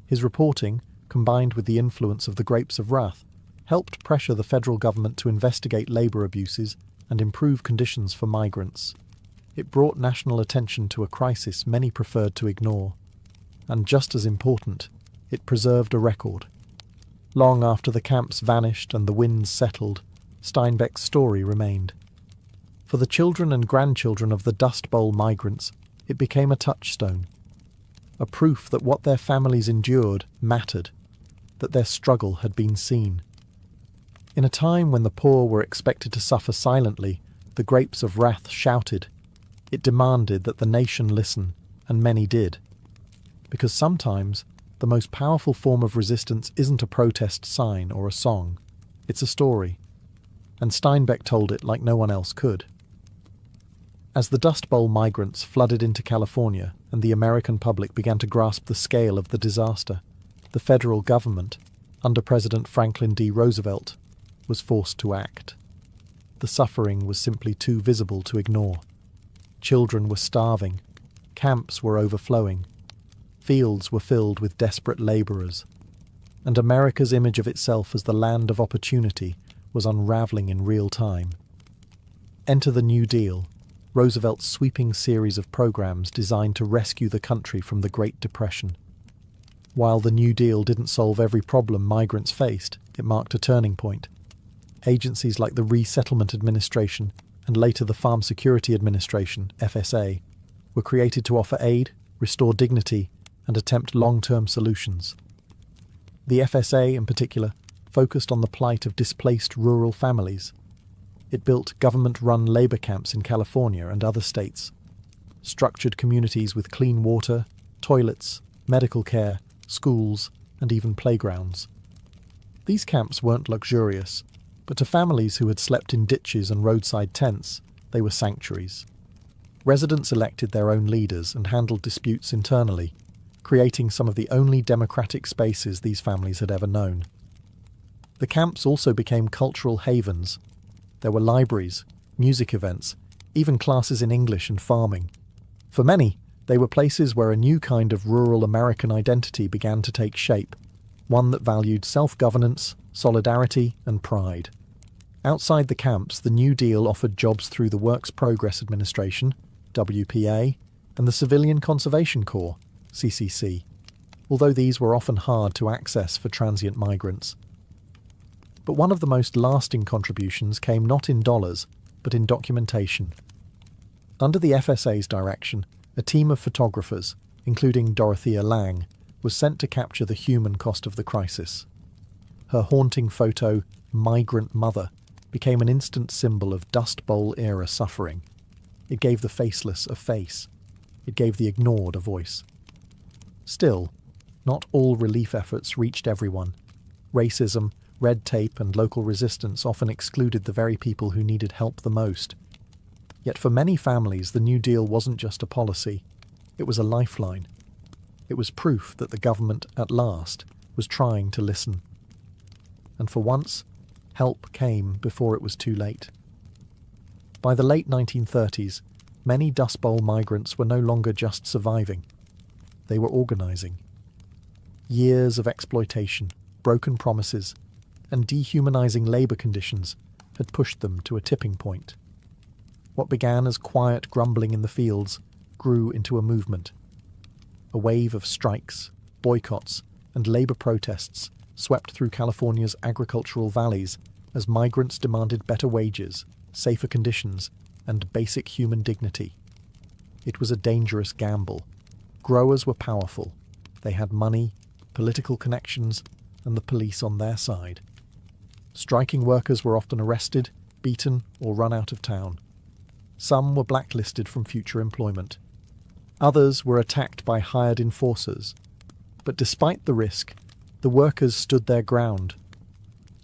His reporting, combined with the influence of the Grapes of Wrath, helped pressure the federal government to investigate labour abuses and improve conditions for migrants. It brought national attention to a crisis many preferred to ignore. And just as important, it preserved a record. Long after the camps vanished and the winds settled, Steinbeck's story remained. For the children and grandchildren of the Dust Bowl migrants, it became a touchstone, a proof that what their families endured mattered, that their struggle had been seen. In a time when the poor were expected to suffer silently, the Grapes of Wrath shouted. It demanded that the nation listen, and many did. Because sometimes, the most powerful form of resistance isn't a protest sign or a song. It's a story. And Steinbeck told it like no one else could. As the Dust Bowl migrants flooded into California and the American public began to grasp the scale of the disaster, the federal government, under President Franklin D. Roosevelt, was forced to act. The suffering was simply too visible to ignore. Children were starving, camps were overflowing, fields were filled with desperate labourers, and America's image of itself as the land of opportunity was unravelling in real time. Enter the New Deal, Roosevelt's sweeping series of programs designed to rescue the country from the Great Depression. While the New Deal didn't solve every problem migrants faced, it marked a turning point. Agencies like the Resettlement Administration and later the Farm Security Administration, FSA, were created to offer aid, restore dignity, and attempt long-term solutions. The FSA, in particular, focused on the plight of displaced rural families. It built government-run labour camps in California and other states, structured communities with clean water, toilets, medical care, schools, and even playgrounds. These camps weren't luxurious, but to families who had slept in ditches and roadside tents, they were sanctuaries. Residents elected their own leaders and handled disputes internally, creating some of the only democratic spaces these families had ever known. The camps also became cultural havens. There were libraries, music events, even classes in English and farming. For many, they were places where a new kind of rural American identity began to take shape, one that valued self-governance, solidarity, and pride. Outside the camps, the New Deal offered jobs through the Works Progress Administration, WPA, and the Civilian Conservation Corps, CCC, although these were often hard to access for transient migrants. But one of the most lasting contributions came not in dollars, but in documentation. Under the FSA's direction, a team of photographers, including Dorothea Lange, was sent to capture the human cost of the crisis. Her haunting photo, Migrant Mother, became an instant symbol of Dust Bowl-era suffering. It gave the faceless a face. It gave the ignored a voice. Still, not all relief efforts reached everyone. Racism, red tape, and local resistance often excluded the very people who needed help the most. Yet for many families, the New Deal wasn't just a policy. It was a lifeline. It was proof that the government, at last, was trying to listen. And for once, help came before it was too late. By the late 1930s, many Dust Bowl migrants were no longer just surviving. They were organising. Years of exploitation, broken promises, and dehumanising labour conditions had pushed them to a tipping point. What began as quiet grumbling in the fields grew into a movement. A wave of strikes, boycotts, and labour protests swept through California's agricultural valleys as migrants demanded better wages, safer conditions, and basic human dignity. It was a dangerous gamble. Growers were powerful. They had money, political connections, and the police on their side. Striking workers were often arrested, beaten, or run out of town. Some were blacklisted from future employment. Others were attacked by hired enforcers. But despite the risk, the workers stood their ground.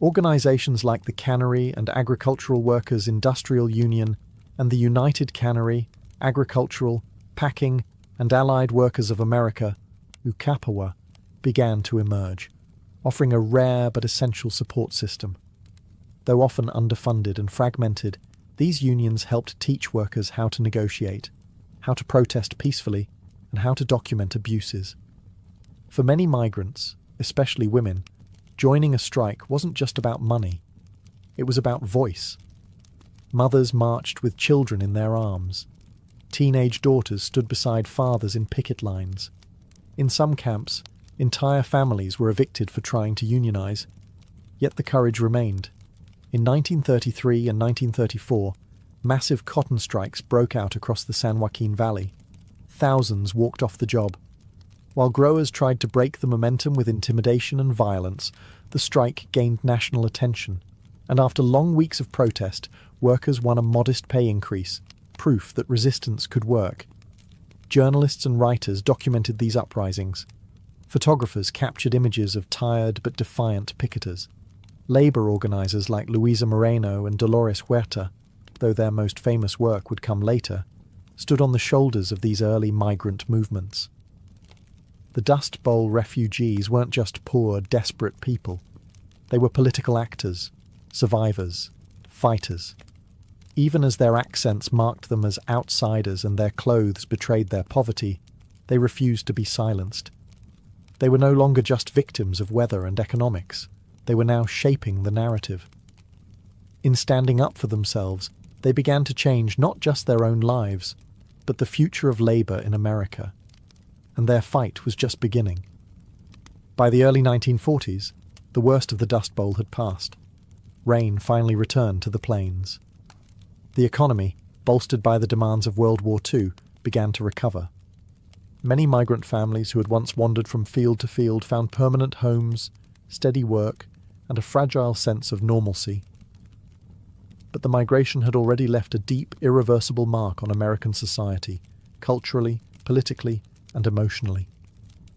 Organisations like the Cannery and Agricultural Workers Industrial Union and the United Cannery, Agricultural, Packing and Allied Workers of America, UCAPAWA, began to emerge, offering a rare but essential support system. Though often underfunded and fragmented, these unions helped teach workers how to negotiate, how to protest peacefully, and how to document abuses. For many migrants, especially women, joining a strike wasn't just about money. It was about voice. Mothers marched with children in their arms. Teenage daughters stood beside fathers in picket lines. In some camps, entire families were evicted for trying to unionize. Yet the courage remained. In 1933 and 1934, massive cotton strikes broke out across the San Joaquin Valley. Thousands walked off the job. While growers tried to break the momentum with intimidation and violence, the strike gained national attention, and after long weeks of protest, workers won a modest pay increase, proof that resistance could work. Journalists and writers documented these uprisings. Photographers captured images of tired but defiant picketers. Labour organisers like Luisa Moreno and Dolores Huerta, though their most famous work would come later, stood on the shoulders of these early migrant movements. The Dust Bowl refugees weren't just poor, desperate people. They were political actors, survivors, fighters. Even as their accents marked them as outsiders and their clothes betrayed their poverty, they refused to be silenced. They were no longer just victims of weather and economics. They were now shaping the narrative. In standing up for themselves, they began to change not just their own lives, but the future of labour in America. And their fight was just beginning. By the early 1940s, the worst of the Dust Bowl had passed. Rain finally returned to the plains. The economy, bolstered by the demands of World War II, began to recover. Many migrant families who had once wandered from field to field found permanent homes, steady work, and a fragile sense of normalcy. But the migration had already left a deep, irreversible mark on American society, culturally, politically, and emotionally.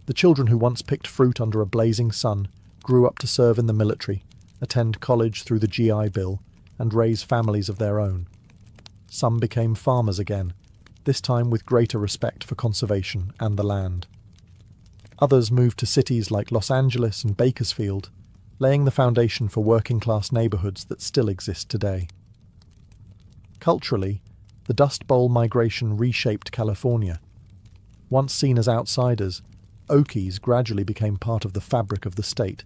The children who once picked fruit under a blazing sun grew up to serve in the military, attend college through the GI Bill, and raise families of their own. Some became farmers again, this time with greater respect for conservation and the land. Others moved to cities like Los Angeles and Bakersfield, laying the foundation for working-class neighborhoods that still exist today. Culturally, the Dust Bowl migration reshaped California. Once seen as outsiders, Okies gradually became part of the fabric of the state.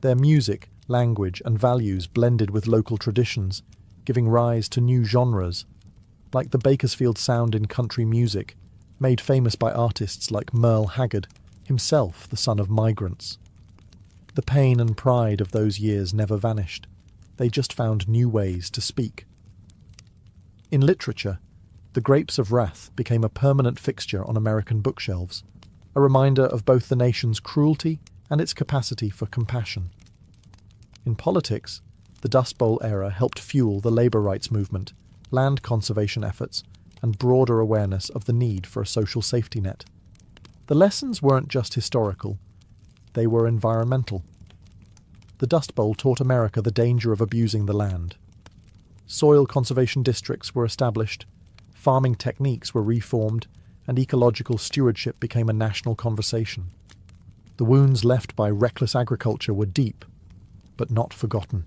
Their music, language, and values blended with local traditions, giving rise to new genres, like the Bakersfield sound in country music, made famous by artists like Merle Haggard, himself the son of migrants. The pain and pride of those years never vanished. They just found new ways to speak. In literature, The Grapes of Wrath became a permanent fixture on American bookshelves, a reminder of both the nation's cruelty and its capacity for compassion. In politics, the Dust Bowl era helped fuel the labor rights movement, land conservation efforts, and broader awareness of the need for a social safety net. The lessons weren't just historical, they were environmental. The Dust Bowl taught America the danger of abusing the land. Soil conservation districts were established, farming techniques were reformed, and ecological stewardship became a national conversation. The wounds left by reckless agriculture were deep, but not forgotten.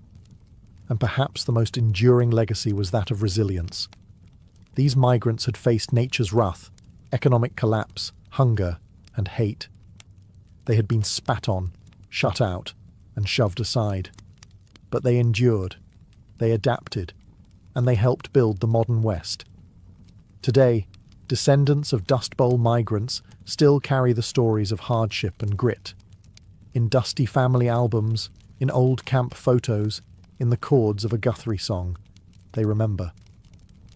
And perhaps the most enduring legacy was that of resilience. These migrants had faced nature's wrath, economic collapse, hunger, and hate. They had been spat on, shut out, and shoved aside. But they endured, they adapted, and they helped build the modern West. Today, descendants of Dust Bowl migrants still carry the stories of hardship and grit. In dusty family albums, in old camp photos, in the chords of a Guthrie song, they remember.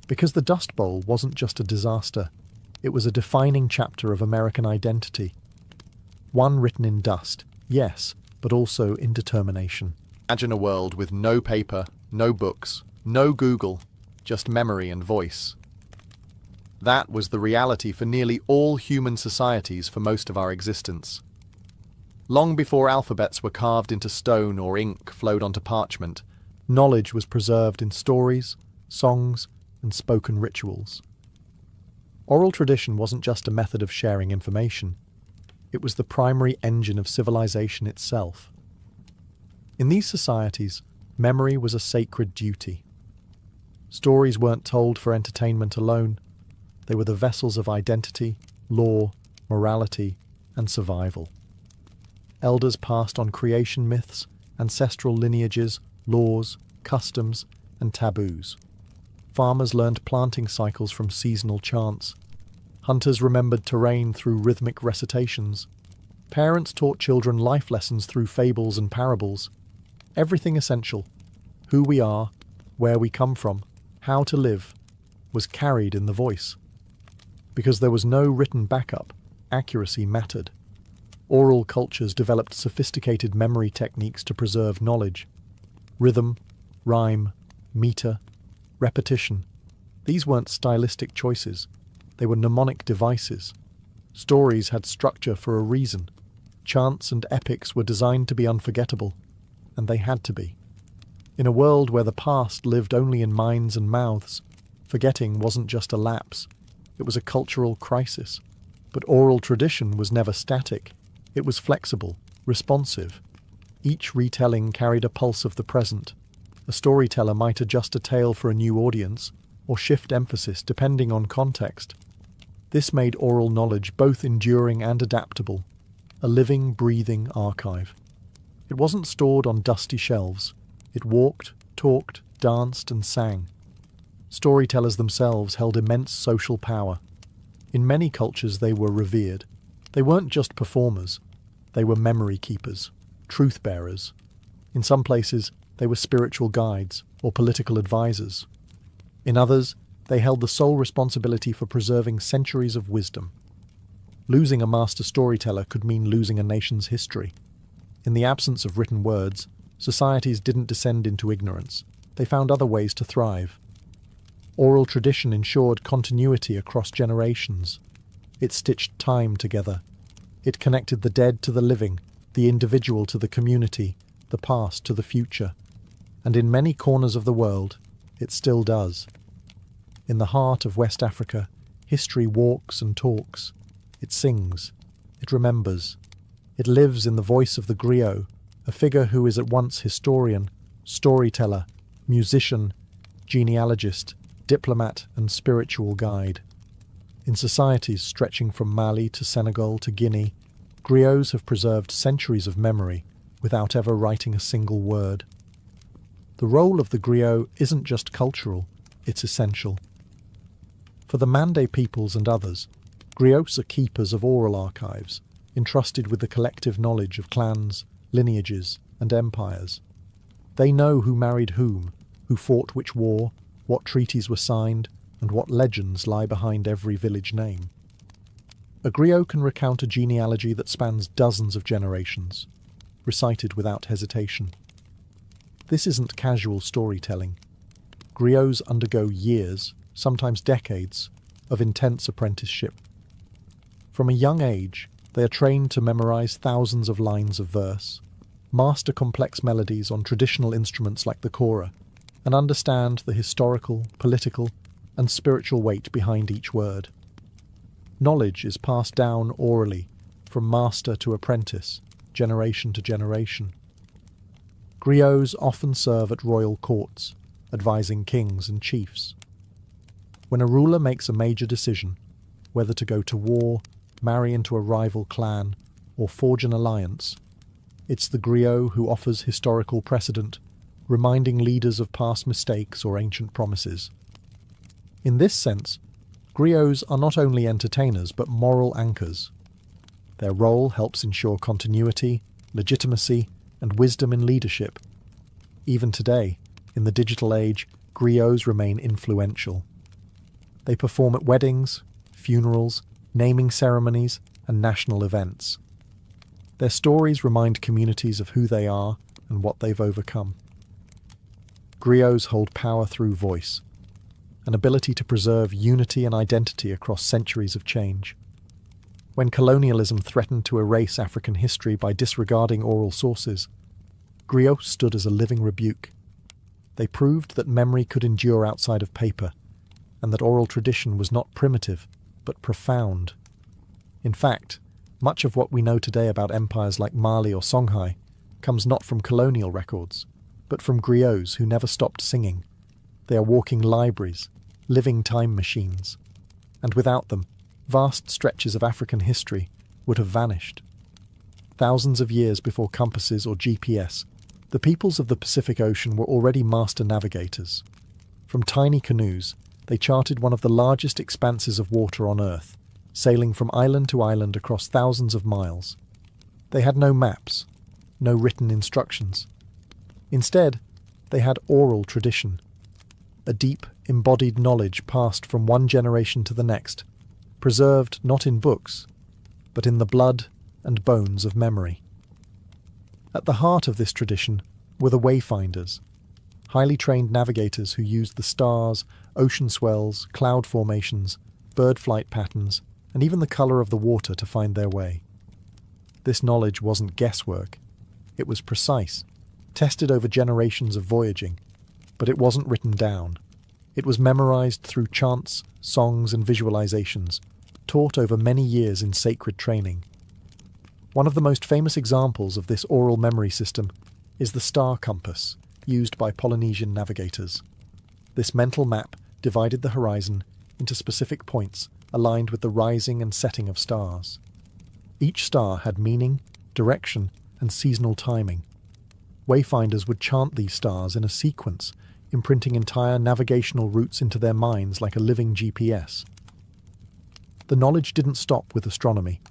Because the Dust Bowl wasn't just a disaster, it was a defining chapter of American identity. One written in dust, yes, but also in determination. Imagine a world with no paper, no books, no Google, just memory and voice. That was the reality for nearly all human societies for most of our existence. Long before alphabets were carved into stone or ink flowed onto parchment, knowledge was preserved in stories, songs, and spoken rituals. Oral tradition wasn't just a method of sharing information. It was the primary engine of civilization itself. In these societies, memory was a sacred duty. Stories weren't told for entertainment alone. They were the vessels of identity, law, morality, and survival. Elders passed on creation myths, ancestral lineages, laws, customs, and taboos. Farmers learned planting cycles from seasonal chants. Hunters remembered terrain through rhythmic recitations. Parents taught children life lessons through fables and parables. Everything essential, who we are, where we come from, how to live, was carried in the voice. Because there was no written backup, accuracy mattered. Oral cultures developed sophisticated memory techniques to preserve knowledge. Rhythm, rhyme, meter, repetition. These weren't stylistic choices. They were mnemonic devices. Stories had structure for a reason. Chants and epics were designed to be unforgettable, and they had to be. In a world where the past lived only in minds and mouths, forgetting wasn't just a lapse, it was a cultural crisis. But oral tradition was never static. It was flexible, responsive. Each retelling carried a pulse of the present. A storyteller might adjust a tale for a new audience, or shift emphasis depending on context. This made oral knowledge both enduring and adaptable, a living, breathing archive. It wasn't stored on dusty shelves. It walked, talked, danced, and sang. Storytellers themselves held immense social power. In many cultures they were revered. They weren't just performers. They were memory keepers, truth bearers. In some places, they were spiritual guides or political advisors. In others, they held the sole responsibility for preserving centuries of wisdom. Losing a master storyteller could mean losing a nation's history. In the absence of written words, societies didn't descend into ignorance. They found other ways to thrive. Oral tradition ensured continuity across generations. It stitched time together. It connected the dead to the living, the individual to the community, the past to the future. And in many corners of the world, it still does. In the heart of West Africa, history walks and talks. It sings. It remembers. It lives in the voice of the griot, a figure who is at once historian, storyteller, musician, genealogist, diplomat, and spiritual guide. In societies stretching from Mali to Senegal to Guinea, griots have preserved centuries of memory without ever writing a single word. The role of the griot isn't just cultural, it's essential. For the Mande peoples and others, griots are keepers of oral archives, entrusted with the collective knowledge of clans, lineages, and empires. They know who married whom, who fought which war, what treaties were signed, and what legends lie behind every village name. A griot can recount a genealogy that spans dozens of generations, recited without hesitation. This isn't casual storytelling. Griots undergo years, sometimes decades, of intense apprenticeship. From a young age, they are trained to memorize thousands of lines of verse, master complex melodies on traditional instruments like the kora, and understand the historical, political, and spiritual weight behind each word. Knowledge is passed down orally, from master to apprentice, generation to generation. Griots often serve at royal courts, advising kings and chiefs. When a ruler makes a major decision, whether to go to war, marry into a rival clan, or forge an alliance, it's the griot who offers historical precedent, reminding leaders of past mistakes or ancient promises. In this sense, griots are not only entertainers but moral anchors. Their role helps ensure continuity, legitimacy, and wisdom in leadership. Even today, in the digital age, griots remain influential. They perform at weddings, funerals, naming ceremonies, and national events. Their stories remind communities of who they are and what they've overcome. Griots hold power through voice, an ability to preserve unity and identity across centuries of change. When colonialism threatened to erase African history by disregarding oral sources, griots stood as a living rebuke. They proved that memory could endure outside of paper, and that oral tradition was not primitive, but profound. In fact, much of what we know today about empires like Mali or Songhai comes not from colonial records, but from griots who never stopped singing. They are walking libraries, living time machines, and without them, vast stretches of African history would have vanished. Thousands of years before compasses or GPS, the peoples of the Pacific Ocean were already master navigators. From tiny canoes, they charted one of the largest expanses of water on Earth, sailing from island to island across thousands of miles. They had no maps, no written instructions. Instead, they had oral tradition, a deep, embodied knowledge passed from one generation to the next, preserved not in books, but in the blood and bones of memory. At the heart of this tradition were the wayfinders, highly trained navigators who used the stars, ocean swells, cloud formations, bird flight patterns, and even the colour of the water to find their way. This knowledge wasn't guesswork. It was precise, tested over generations of voyaging, but it wasn't written down. It was memorized through chants, songs, and visualizations, taught over many years in sacred training. One of the most famous examples of this oral memory system is the star compass, used by Polynesian navigators. This mental map divided the horizon into specific points aligned with the rising and setting of stars. Each star had meaning, direction, and seasonal timing. Wayfinders would chant these stars in a sequence, imprinting entire navigational routes into their minds like a living GPS. The knowledge didn't stop with astronomy.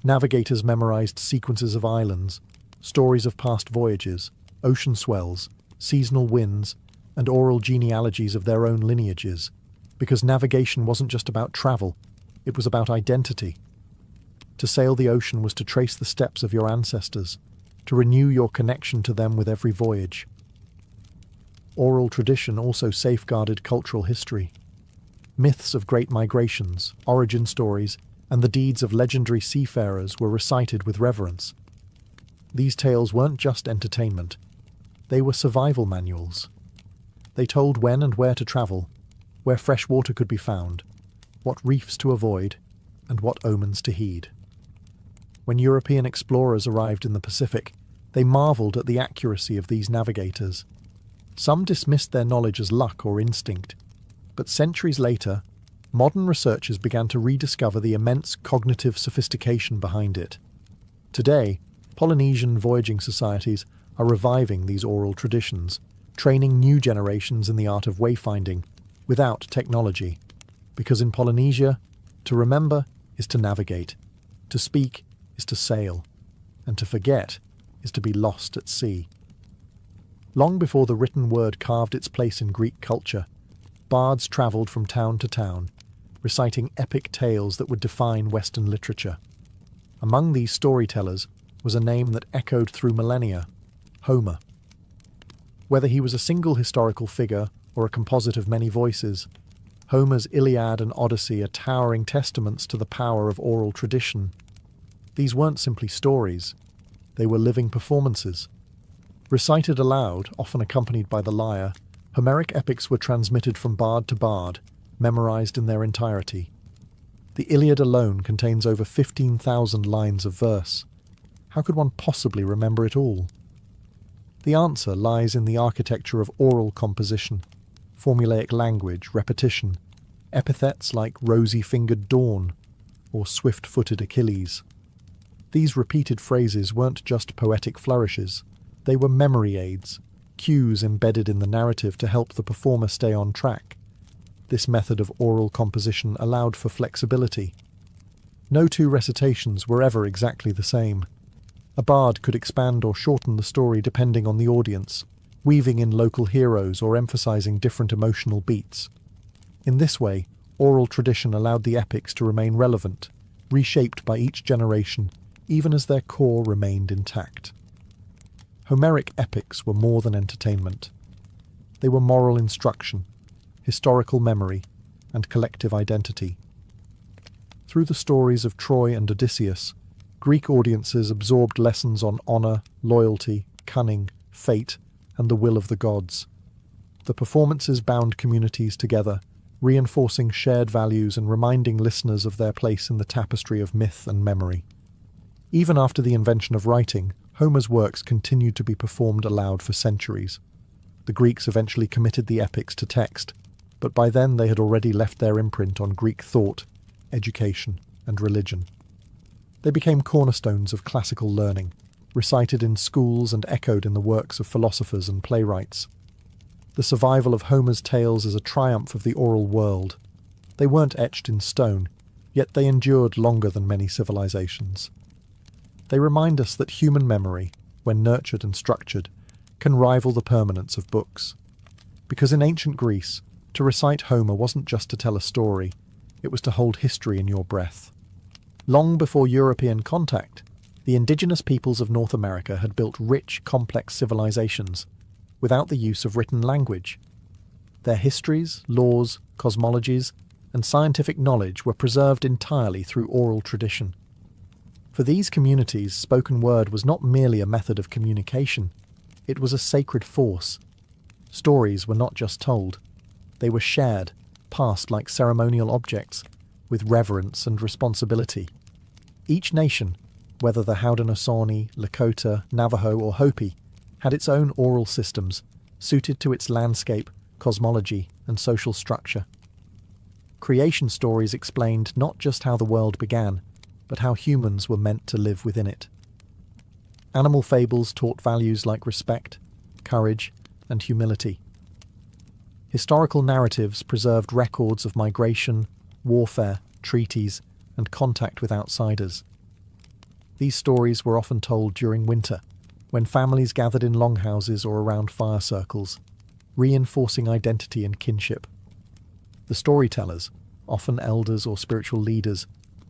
Navigators memorized sequences of islands, stories of past voyages, ocean swells, seasonal winds, and oral genealogies of their own lineages, because navigation wasn't just about travel, it was about identity. To sail the ocean was to trace the steps of your ancestors, to renew your connection to them with every voyage. Oral tradition also safeguarded cultural history. Myths of great migrations, origin stories, and the deeds of legendary seafarers were recited with reverence. These tales weren't just entertainment. They were survival manuals. They told when and where to travel, where fresh water could be found, what reefs to avoid, and what omens to heed. When European explorers arrived in the Pacific, they marveled at the accuracy of these navigators. Some dismissed their knowledge as luck or instinct, but centuries later, modern researchers began to rediscover the immense cognitive sophistication behind it. Today, Polynesian voyaging societies are reviving these oral traditions, training new generations in the art of wayfinding without technology, because in Polynesia, to remember is to navigate, to speak is to sail, and to forget is to be lost at sea. Long before the written word carved its place in Greek culture, bards travelled from town to town, reciting epic tales that would define Western literature. Among these storytellers was a name that echoed through millennia: Homer. Whether he was a single historical figure or a composite of many voices, Homer's Iliad and Odyssey are towering testaments to the power of oral tradition. These weren't simply stories, they were living performances. Recited aloud, often accompanied by the lyre, Homeric epics were transmitted from bard to bard, memorized in their entirety. The Iliad alone contains over 15,000 lines of verse. How could one possibly remember it all? The answer lies in the architecture of oral composition, formulaic language, repetition, epithets like rosy-fingered dawn or swift-footed Achilles. These repeated phrases weren't just poetic flourishes, they were memory aids, cues embedded in the narrative to help the performer stay on track. This method of oral composition allowed for flexibility. No two recitations were ever exactly the same. A bard could expand or shorten the story depending on the audience, weaving in local heroes or emphasizing different emotional beats. In this way, oral tradition allowed the epics to remain relevant, reshaped by each generation, even as their core remained intact. Homeric epics were more than entertainment. They were moral instruction, historical memory, and collective identity. Through the stories of Troy and Odysseus, Greek audiences absorbed lessons on honour, loyalty, cunning, fate, and the will of the gods. The performances bound communities together, reinforcing shared values and reminding listeners of their place in the tapestry of myth and memory. Even after the invention of writing, Homer's works continued to be performed aloud for centuries. The Greeks eventually committed the epics to text, but by then they had already left their imprint on Greek thought, education, and religion. They became cornerstones of classical learning, recited in schools and echoed in the works of philosophers and playwrights. The survival of Homer's tales is a triumph of the oral world. They weren't etched in stone, yet they endured longer than many civilizations. They remind us that human memory, when nurtured and structured, can rival the permanence of books. Because in ancient Greece, to recite Homer wasn't just to tell a story, it was to hold history in your breath. Long before European contact, the indigenous peoples of North America had built rich, complex civilizations without the use of written language. Their histories, laws, cosmologies, and scientific knowledge were preserved entirely through oral tradition. For these communities, spoken word was not merely a method of communication, it was a sacred force. Stories were not just told, they were shared, passed like ceremonial objects, with reverence and responsibility. Each nation, whether the Haudenosaunee, Lakota, Navajo or Hopi, had its own oral systems, suited to its landscape, cosmology and social structure. Creation stories explained not just how the world began, but how humans were meant to live within it. Animal fables taught values like respect, courage, and humility. Historical narratives preserved records of migration, warfare, treaties, and contact with outsiders. These stories were often told during winter, when families gathered in longhouses or around fire circles, reinforcing identity and kinship. The storytellers, often elders or spiritual leaders,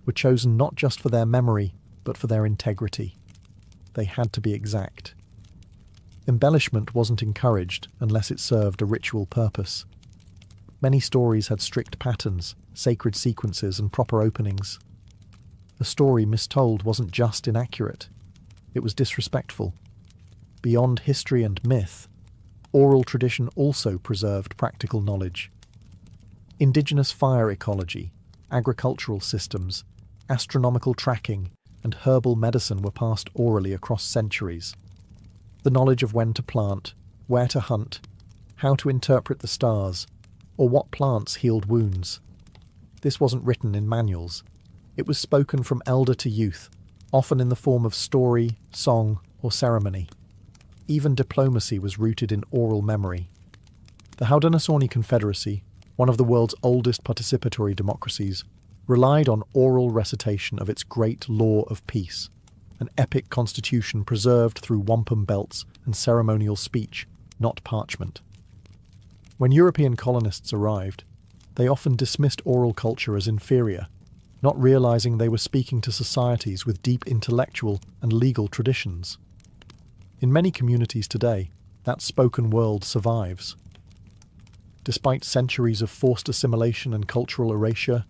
were chosen not just for their memory, but for their integrity. They had to be exact. Embellishment wasn't encouraged unless it served a ritual purpose. Many stories had strict patterns, sacred sequences, and proper openings. A story mistold wasn't just inaccurate, it was disrespectful. Beyond history and myth, oral tradition also preserved practical knowledge. Indigenous fire ecology, agricultural systems, astronomical tracking, and herbal medicine were passed orally across centuries. The knowledge of when to plant, where to hunt, how to interpret the stars, or what plants healed wounds. This wasn't written in manuals. It was spoken from elder to youth, often in the form of story, song, or ceremony. Even diplomacy was rooted in oral memory. The Haudenosaunee Confederacy, one of the world's oldest participatory democracies, relied on oral recitation of its great law of peace, an epic constitution preserved through wampum belts and ceremonial speech, not parchment. When European colonists arrived, they often dismissed oral culture as inferior, not realizing they were speaking to societies with deep intellectual and legal traditions. In many communities today, that spoken world survives. Despite centuries of forced assimilation and cultural erasure,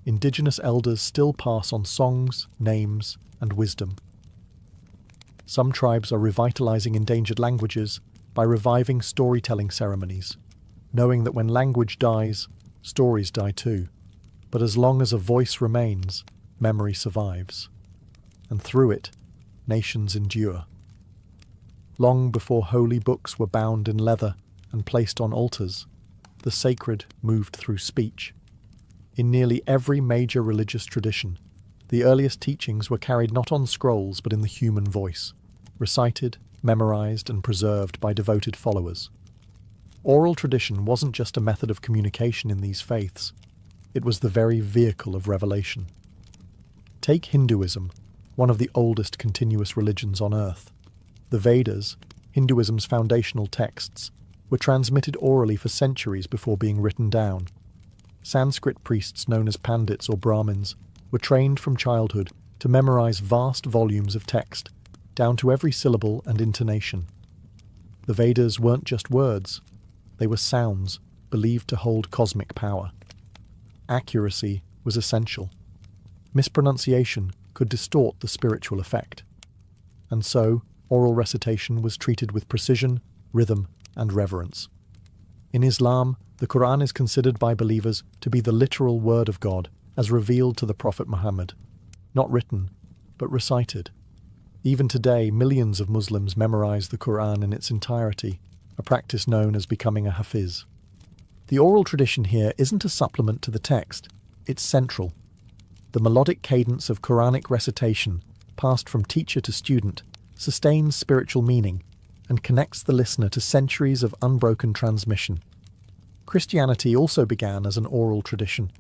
Indigenous elders still pass on songs, names, and wisdom. Some tribes are revitalizing endangered languages by reviving storytelling ceremonies, knowing that when language dies, stories die too. But as long as a voice remains, memory survives. And through it, nations endure. Long before holy books were bound in leather and placed on altars, the sacred moved through speech. In nearly every major religious tradition, the earliest teachings were carried not on scrolls but in the human voice, recited, memorized, and preserved by devoted followers. Oral tradition wasn't just a method of communication in these faiths, it was the very vehicle of revelation. Take Hinduism, one of the oldest continuous religions on earth. The Vedas, Hinduism's foundational texts, were transmitted orally for centuries before being written down. Sanskrit priests known as pandits or Brahmins were trained from childhood to memorize vast volumes of text, down to every syllable and intonation. The Vedas weren't just words, they were sounds believed to hold cosmic power. Accuracy was essential. Mispronunciation could distort the spiritual effect. And so, oral recitation was treated with precision, rhythm, and reverence. In Islam, the Quran is considered by believers to be the literal word of God as revealed to the Prophet Muhammad, not written, but recited. Even today, millions of Muslims memorize the Quran in its entirety, a practice known as becoming a hafiz. The oral tradition here isn't a supplement to the text, it's central. The melodic cadence of Quranic recitation, passed from teacher to student, sustains spiritual meaning and connects the listener to centuries of unbroken transmission. Christianity also began as an oral tradition.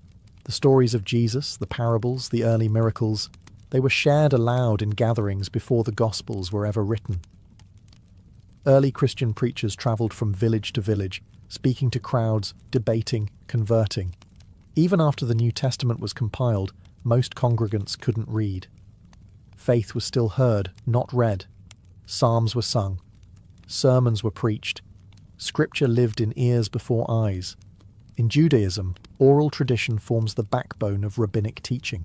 The stories of Jesus, the parables, the early miracles, they were shared aloud in gatherings before the Gospels were ever written. Early Christian preachers travelled from village to village, speaking to crowds, debating, converting. Even after the New Testament was compiled, most congregants couldn't read. Faith was still heard, not read. Psalms were sung. Sermons were preached. Scripture lived in ears before eyes. In Judaism, oral tradition forms the backbone of rabbinic teaching.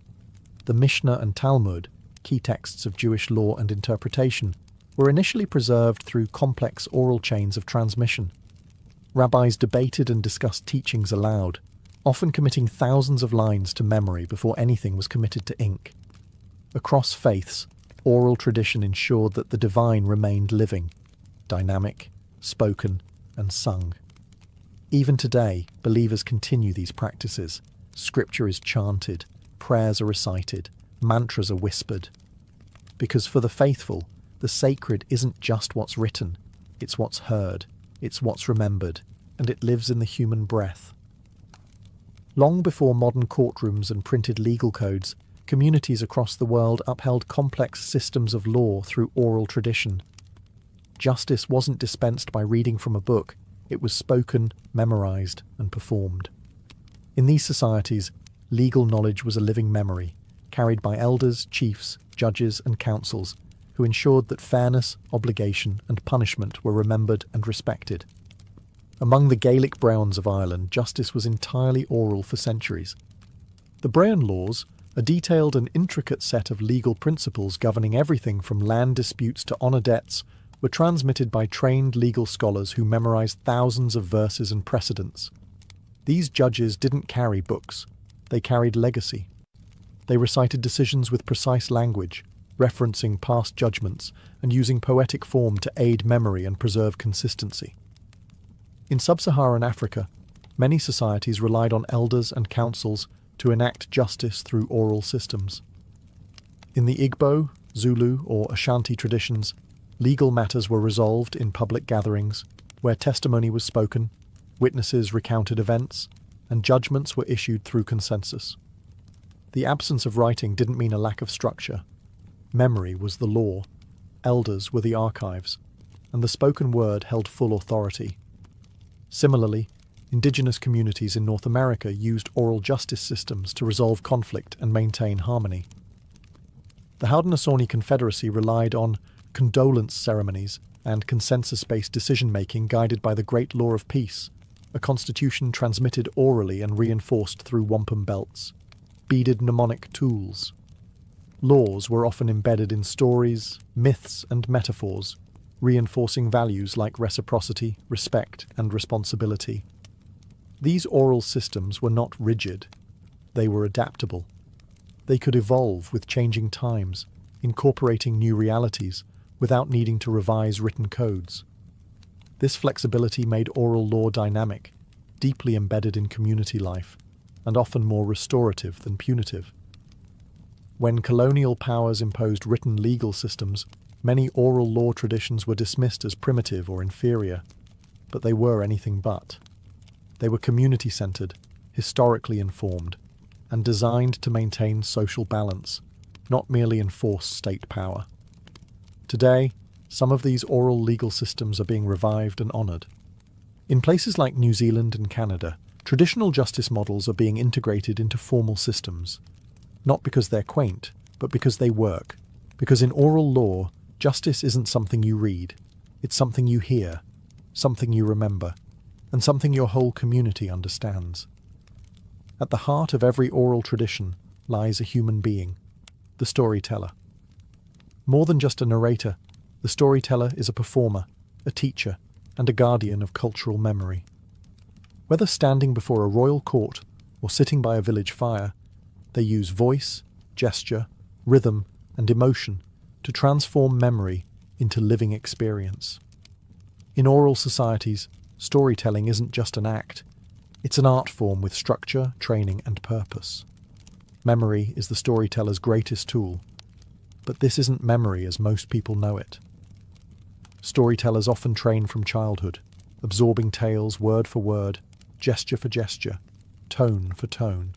The Mishnah and Talmud, key texts of Jewish law and interpretation, were initially preserved through complex oral chains of transmission. Rabbis debated and discussed teachings aloud, often committing thousands of lines to memory before anything was committed to ink. Across faiths, oral tradition ensured that the divine remained living, dynamic, spoken, and sung. Even today, believers continue these practices. Scripture is chanted, prayers are recited, mantras are whispered. Because for the faithful, the sacred isn't just what's written, it's what's heard, it's what's remembered, and it lives in the human breath. Long before modern courtrooms and printed legal codes, communities across the world upheld complex systems of law through oral tradition. Justice wasn't dispensed by reading from a book, it was spoken, memorized, and performed. In these societies, legal knowledge was a living memory, carried by elders, chiefs, judges, and councils, who ensured that fairness, obligation, and punishment were remembered and respected. Among the Gaelic Browns of Ireland, justice was entirely oral for centuries. The Browne laws, a detailed and intricate set of legal principles governing everything from land disputes to honour debts, were transmitted by trained legal scholars who memorized thousands of verses and precedents. These judges didn't carry books, they carried legacy. They recited decisions with precise language, referencing past judgments and using poetic form to aid memory and preserve consistency. In sub-Saharan Africa, many societies relied on elders and councils to enact justice through oral systems. In the Igbo, Zulu, or Ashanti traditions, legal matters were resolved in public gatherings, where testimony was spoken, witnesses recounted events, and judgments were issued through consensus. The absence of writing didn't mean a lack of structure. Memory was the law, elders were the archives, and the spoken word held full authority. Similarly, indigenous communities in North America used oral justice systems to resolve conflict and maintain harmony. The Haudenosaunee Confederacy relied on condolence ceremonies and consensus-based decision-making guided by the Great Law of Peace, a constitution transmitted orally and reinforced through wampum belts, beaded mnemonic tools. Laws were often embedded in stories, myths, and metaphors, reinforcing values like reciprocity, respect, and responsibility. These oral systems were not rigid. They were adaptable. They could evolve with changing times, incorporating new realities, without needing to revise written codes. This flexibility made oral law dynamic, deeply embedded in community life, and often more restorative than punitive. When colonial powers imposed written legal systems, many oral law traditions were dismissed as primitive or inferior, but they were anything but. They were community-centered, historically informed, and designed to maintain social balance, not merely enforce state power. Today, some of these oral legal systems are being revived and honoured. In places like New Zealand and Canada, traditional justice models are being integrated into formal systems, not because they're quaint, but because they work. Because in oral law, justice isn't something you read. It's something you hear, something you remember, and something your whole community understands. At the heart of every oral tradition lies a human being, the storyteller. More than just a narrator, the storyteller is a performer, a teacher, and a guardian of cultural memory. Whether standing before a royal court or sitting by a village fire, they use voice, gesture, rhythm, and emotion to transform memory into living experience. In oral societies, storytelling isn't just an act, it's an art form with structure, training, and purpose. Memory is the storyteller's greatest tool, but this isn't memory as most people know it. Storytellers often train from childhood, absorbing tales word for word, gesture for gesture, tone for tone.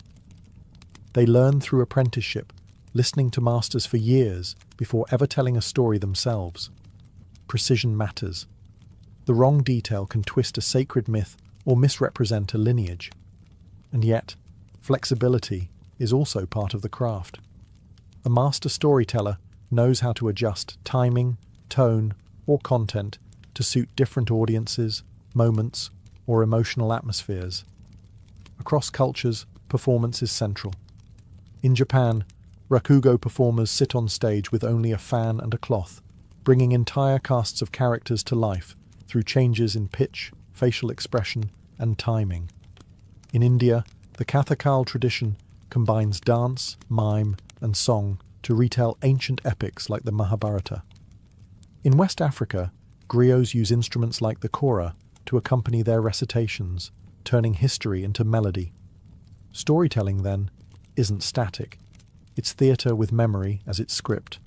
They learn through apprenticeship, listening to masters for years before ever telling a story themselves. Precision matters. The wrong detail can twist a sacred myth or misrepresent a lineage. And yet, flexibility is also part of the craft. A master storyteller knows how to adjust timing, tone, or content to suit different audiences, moments, or emotional atmospheres. Across cultures, performance is central. In Japan, rakugo performers sit on stage with only a fan and a cloth, bringing entire casts of characters to life through changes in pitch, facial expression, and timing. In India, the Kathakal tradition combines dance, mime, and song to retell ancient epics like the Mahabharata. In West Africa, griots use instruments like the kora to accompany their recitations, turning history into melody. Storytelling, then, isn't static. It's theatre with memory as its script.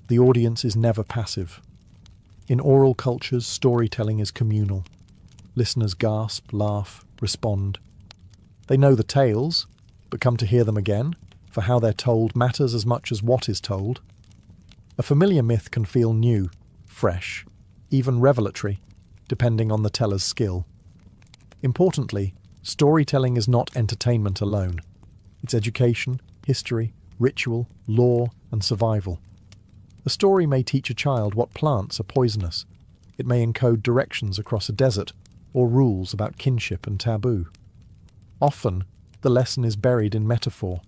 The audience is never passive. In oral cultures, storytelling is communal. Listeners gasp, laugh, respond. They know the tales, but come to hear them again, for how they're told matters as much as what is told. A familiar myth can feel new, fresh, even revelatory, depending on the teller's skill. Importantly, storytelling is not entertainment alone. It's education, history, ritual, law, and survival. A story may teach a child what plants are poisonous. It may encode directions across a desert, or rules about kinship and taboo. Often, the lesson is buried in metaphor,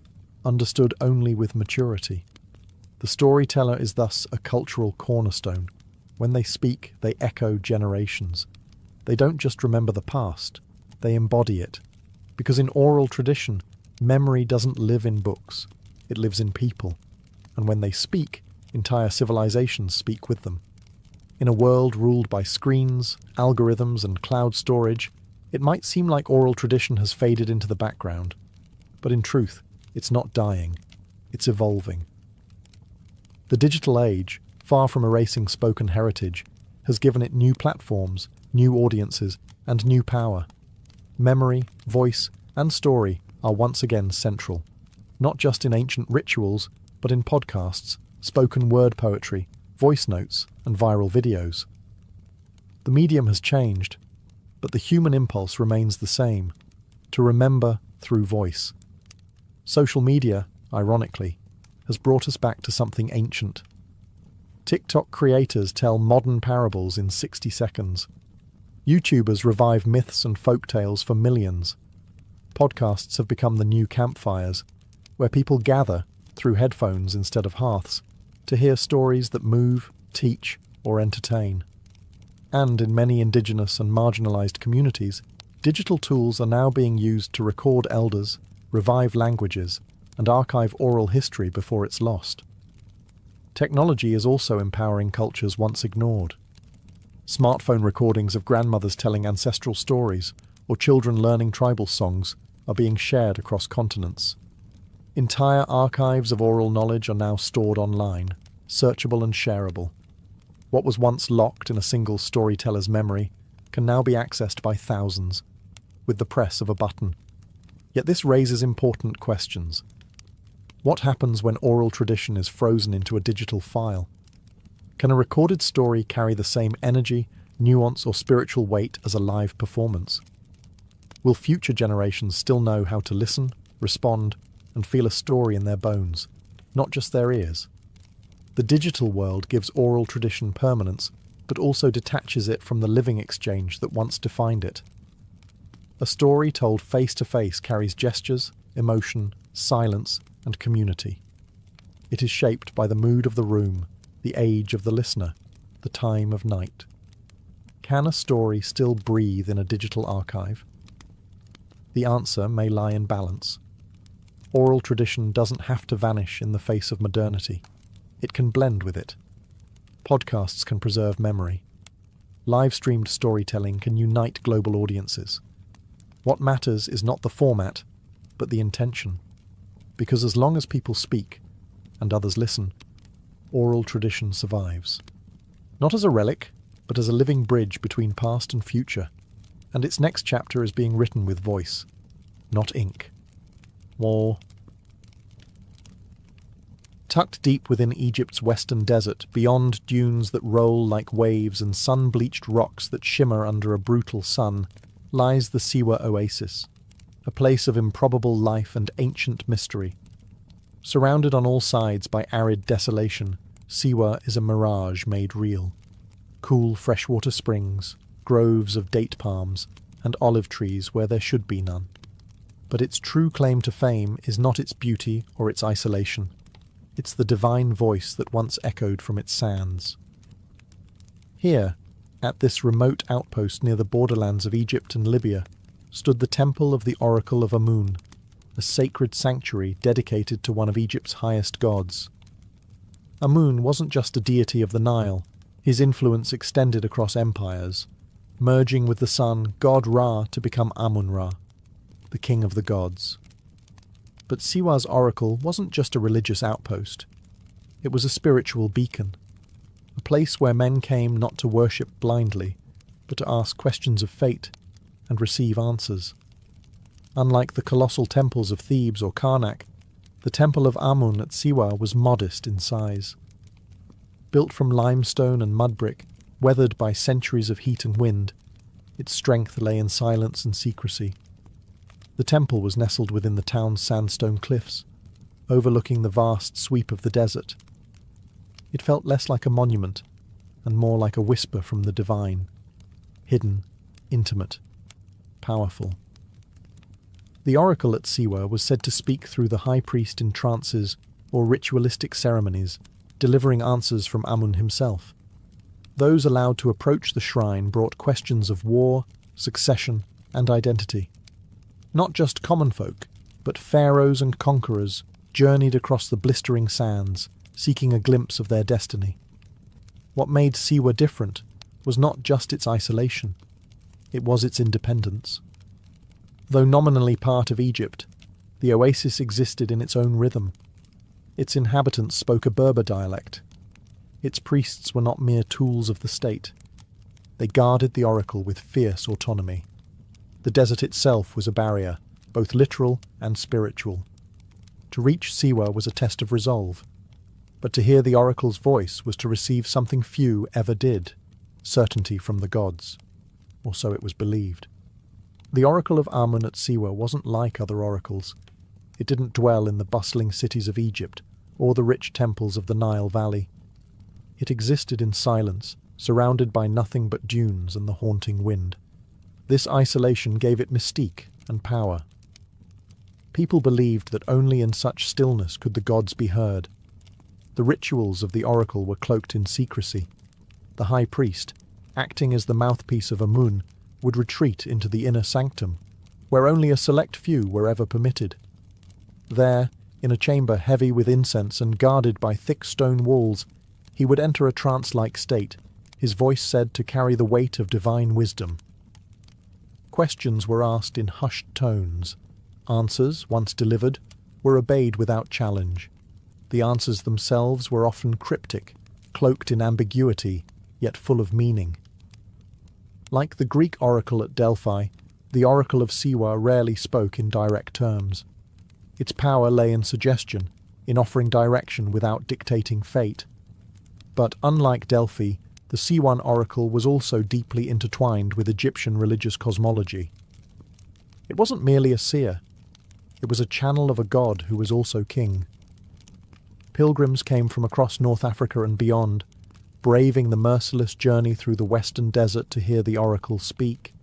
understood only with maturity. The storyteller is thus a cultural cornerstone. When they speak, they echo generations. They don't just remember the past, they embody it. Because in oral tradition, memory doesn't live in books, it lives in people. And when they speak, entire civilizations speak with them. In a world ruled by screens, algorithms, and cloud storage, it might seem like oral tradition has faded into the background. But in truth, it's not dying, it's evolving. The digital age, far from erasing spoken heritage, has given it new platforms, new audiences, and new power. Memory, voice, and story are once again central, not just in ancient rituals, but in podcasts, spoken word poetry, voice notes, and viral videos. The medium has changed, but the human impulse remains the same, to remember through voice. Social media, ironically, has brought us back to something ancient. TikTok creators tell modern parables in 60 seconds. YouTubers revive myths and folktales for millions. Podcasts have become the new campfires, where people gather, through headphones instead of hearths, to hear stories that move, teach, or entertain. And in many indigenous and marginalized communities, digital tools are now being used to record elders, revive languages, and archive oral history before it's lost. Technology is also empowering cultures once ignored. Smartphone recordings of grandmothers telling ancestral stories or children learning tribal songs are being shared across continents. Entire archives of oral knowledge are now stored online, searchable and shareable. What was once locked in a single storyteller's memory can now be accessed by thousands, with the press of a button. Yet this raises important questions. What happens when oral tradition is frozen into a digital file? Can a recorded story carry the same energy, nuance, or spiritual weight as a live performance? Will future generations still know how to listen, respond, and feel a story in their bones? not just their ears. The digital world gives oral tradition permanence, but also detaches it from the living exchange that once defined it. A story told face-to-face carries gestures, emotion, silence, and community. It is shaped by the mood of the room, the age of the listener, the time of night. Can a story still breathe in a digital archive? The answer may lie in balance. Oral tradition doesn't have to vanish in the face of modernity. It can blend with it. Podcasts can preserve memory. Live-streamed storytelling can unite global audiences. What matters is not the format, but the intention. Because as long as people speak, and others listen, oral tradition survives. Not as a relic, but as a living bridge between past and future. And its next chapter is being written with voice, not ink. War. Tucked deep within Egypt's western desert, beyond dunes that roll like waves and sun-bleached rocks that shimmer under a brutal sun, lies the Siwa oasis, a place of improbable life and ancient mystery. Surrounded on all sides by arid desolation, Siwa is a mirage made real. Cool freshwater springs, groves of date palms, and olive trees where there should be none. But its true claim to fame is not its beauty or its isolation. It's the divine voice that once echoed from its sands. Here, at this remote outpost near the borderlands of Egypt and Libya, stood the temple of the Oracle of Amun, a sacred sanctuary dedicated to one of Egypt's highest gods. Amun wasn't just a deity of the Nile. His influence extended across empires, merging with the sun god Ra to become Amun-Ra, the king of the gods. But Siwa's oracle wasn't just a religious outpost. It was a spiritual beacon, a place where men came not to worship blindly, but to ask questions of fate and receive answers. Unlike the colossal temples of Thebes or Karnak, the temple of Amun at Siwa was modest in size. Built from limestone and mud brick, weathered by centuries of heat and wind, its strength lay in silence and secrecy. The temple was nestled within the town's sandstone cliffs, overlooking the vast sweep of the desert. It felt less like a monument, and more like a whisper from the divine, hidden, intimate, powerful. The oracle at Siwa was said to speak through the high priest in trances or ritualistic ceremonies, delivering answers from Amun himself. Those allowed to approach the shrine brought questions of war, succession, and identity. Not just common folk, but pharaohs and conquerors journeyed across the blistering sands, seeking a glimpse of their destiny. What made Siwa different was not just its isolation, it was its independence. Though nominally part of Egypt, the oasis existed in its own rhythm. Its inhabitants spoke a Berber dialect. Its priests were not mere tools of the state. They guarded the oracle with fierce autonomy. The desert itself was a barrier, both literal and spiritual. To reach Siwa was a test of resolve, but to hear the oracle's voice was to receive something few ever did, certainty from the gods, or so it was believed. The oracle of Amun at Siwa wasn't like other oracles. It didn't dwell in the bustling cities of Egypt or the rich temples of the Nile Valley. It existed in silence, surrounded by nothing but dunes and the haunting wind. This isolation gave it mystique and power. People believed that only in such stillness could the gods be heard. The rituals of the oracle were cloaked in secrecy. The high priest, acting as the mouthpiece of Amun, would retreat into the inner sanctum, where only a select few were ever permitted. There, in a chamber heavy with incense and guarded by thick stone walls, he would enter a trance-like state, his voice said to carry the weight of divine wisdom. Questions were asked in hushed tones. Answers, once delivered, were obeyed without challenge. The answers themselves were often cryptic, cloaked in ambiguity, yet full of meaning. Like the Greek oracle at Delphi, the oracle of Siwa rarely spoke in direct terms. Its power lay in suggestion, in offering direction without dictating fate. But unlike Delphi, the Siwan oracle was also deeply intertwined with Egyptian religious cosmology. It wasn't merely a seer. It was a channel of a god who was also king. Pilgrims came from across North Africa and beyond, braving the merciless journey through the western desert to hear the oracle speak.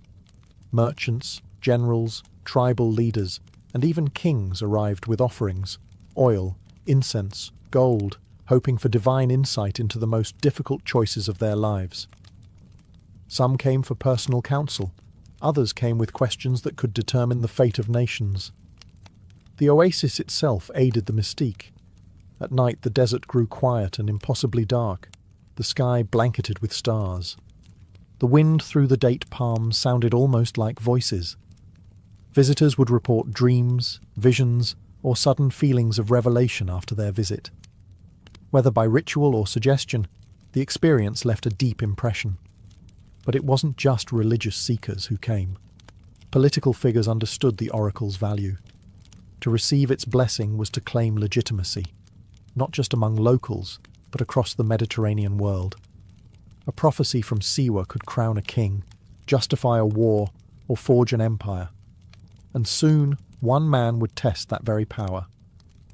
Merchants, generals, tribal leaders, and even kings arrived with offerings, oil, incense, gold, hoping for divine insight into the most difficult choices of their lives. Some came for personal counsel, others came with questions that could determine the fate of nations. The oasis itself aided the mystique. At night the desert grew quiet and impossibly dark, the sky blanketed with stars. The wind through the date palms sounded almost like voices. Visitors would report dreams, visions, or sudden feelings of revelation after their visit. Whether by ritual or suggestion, the experience left a deep impression. But it wasn't just religious seekers who came. Political figures understood the oracle's value. To receive its blessing was to claim legitimacy, not just among locals, but across the Mediterranean world. A prophecy from Siwa could crown a king, justify a war, or forge an empire. And soon, one man would test that very power,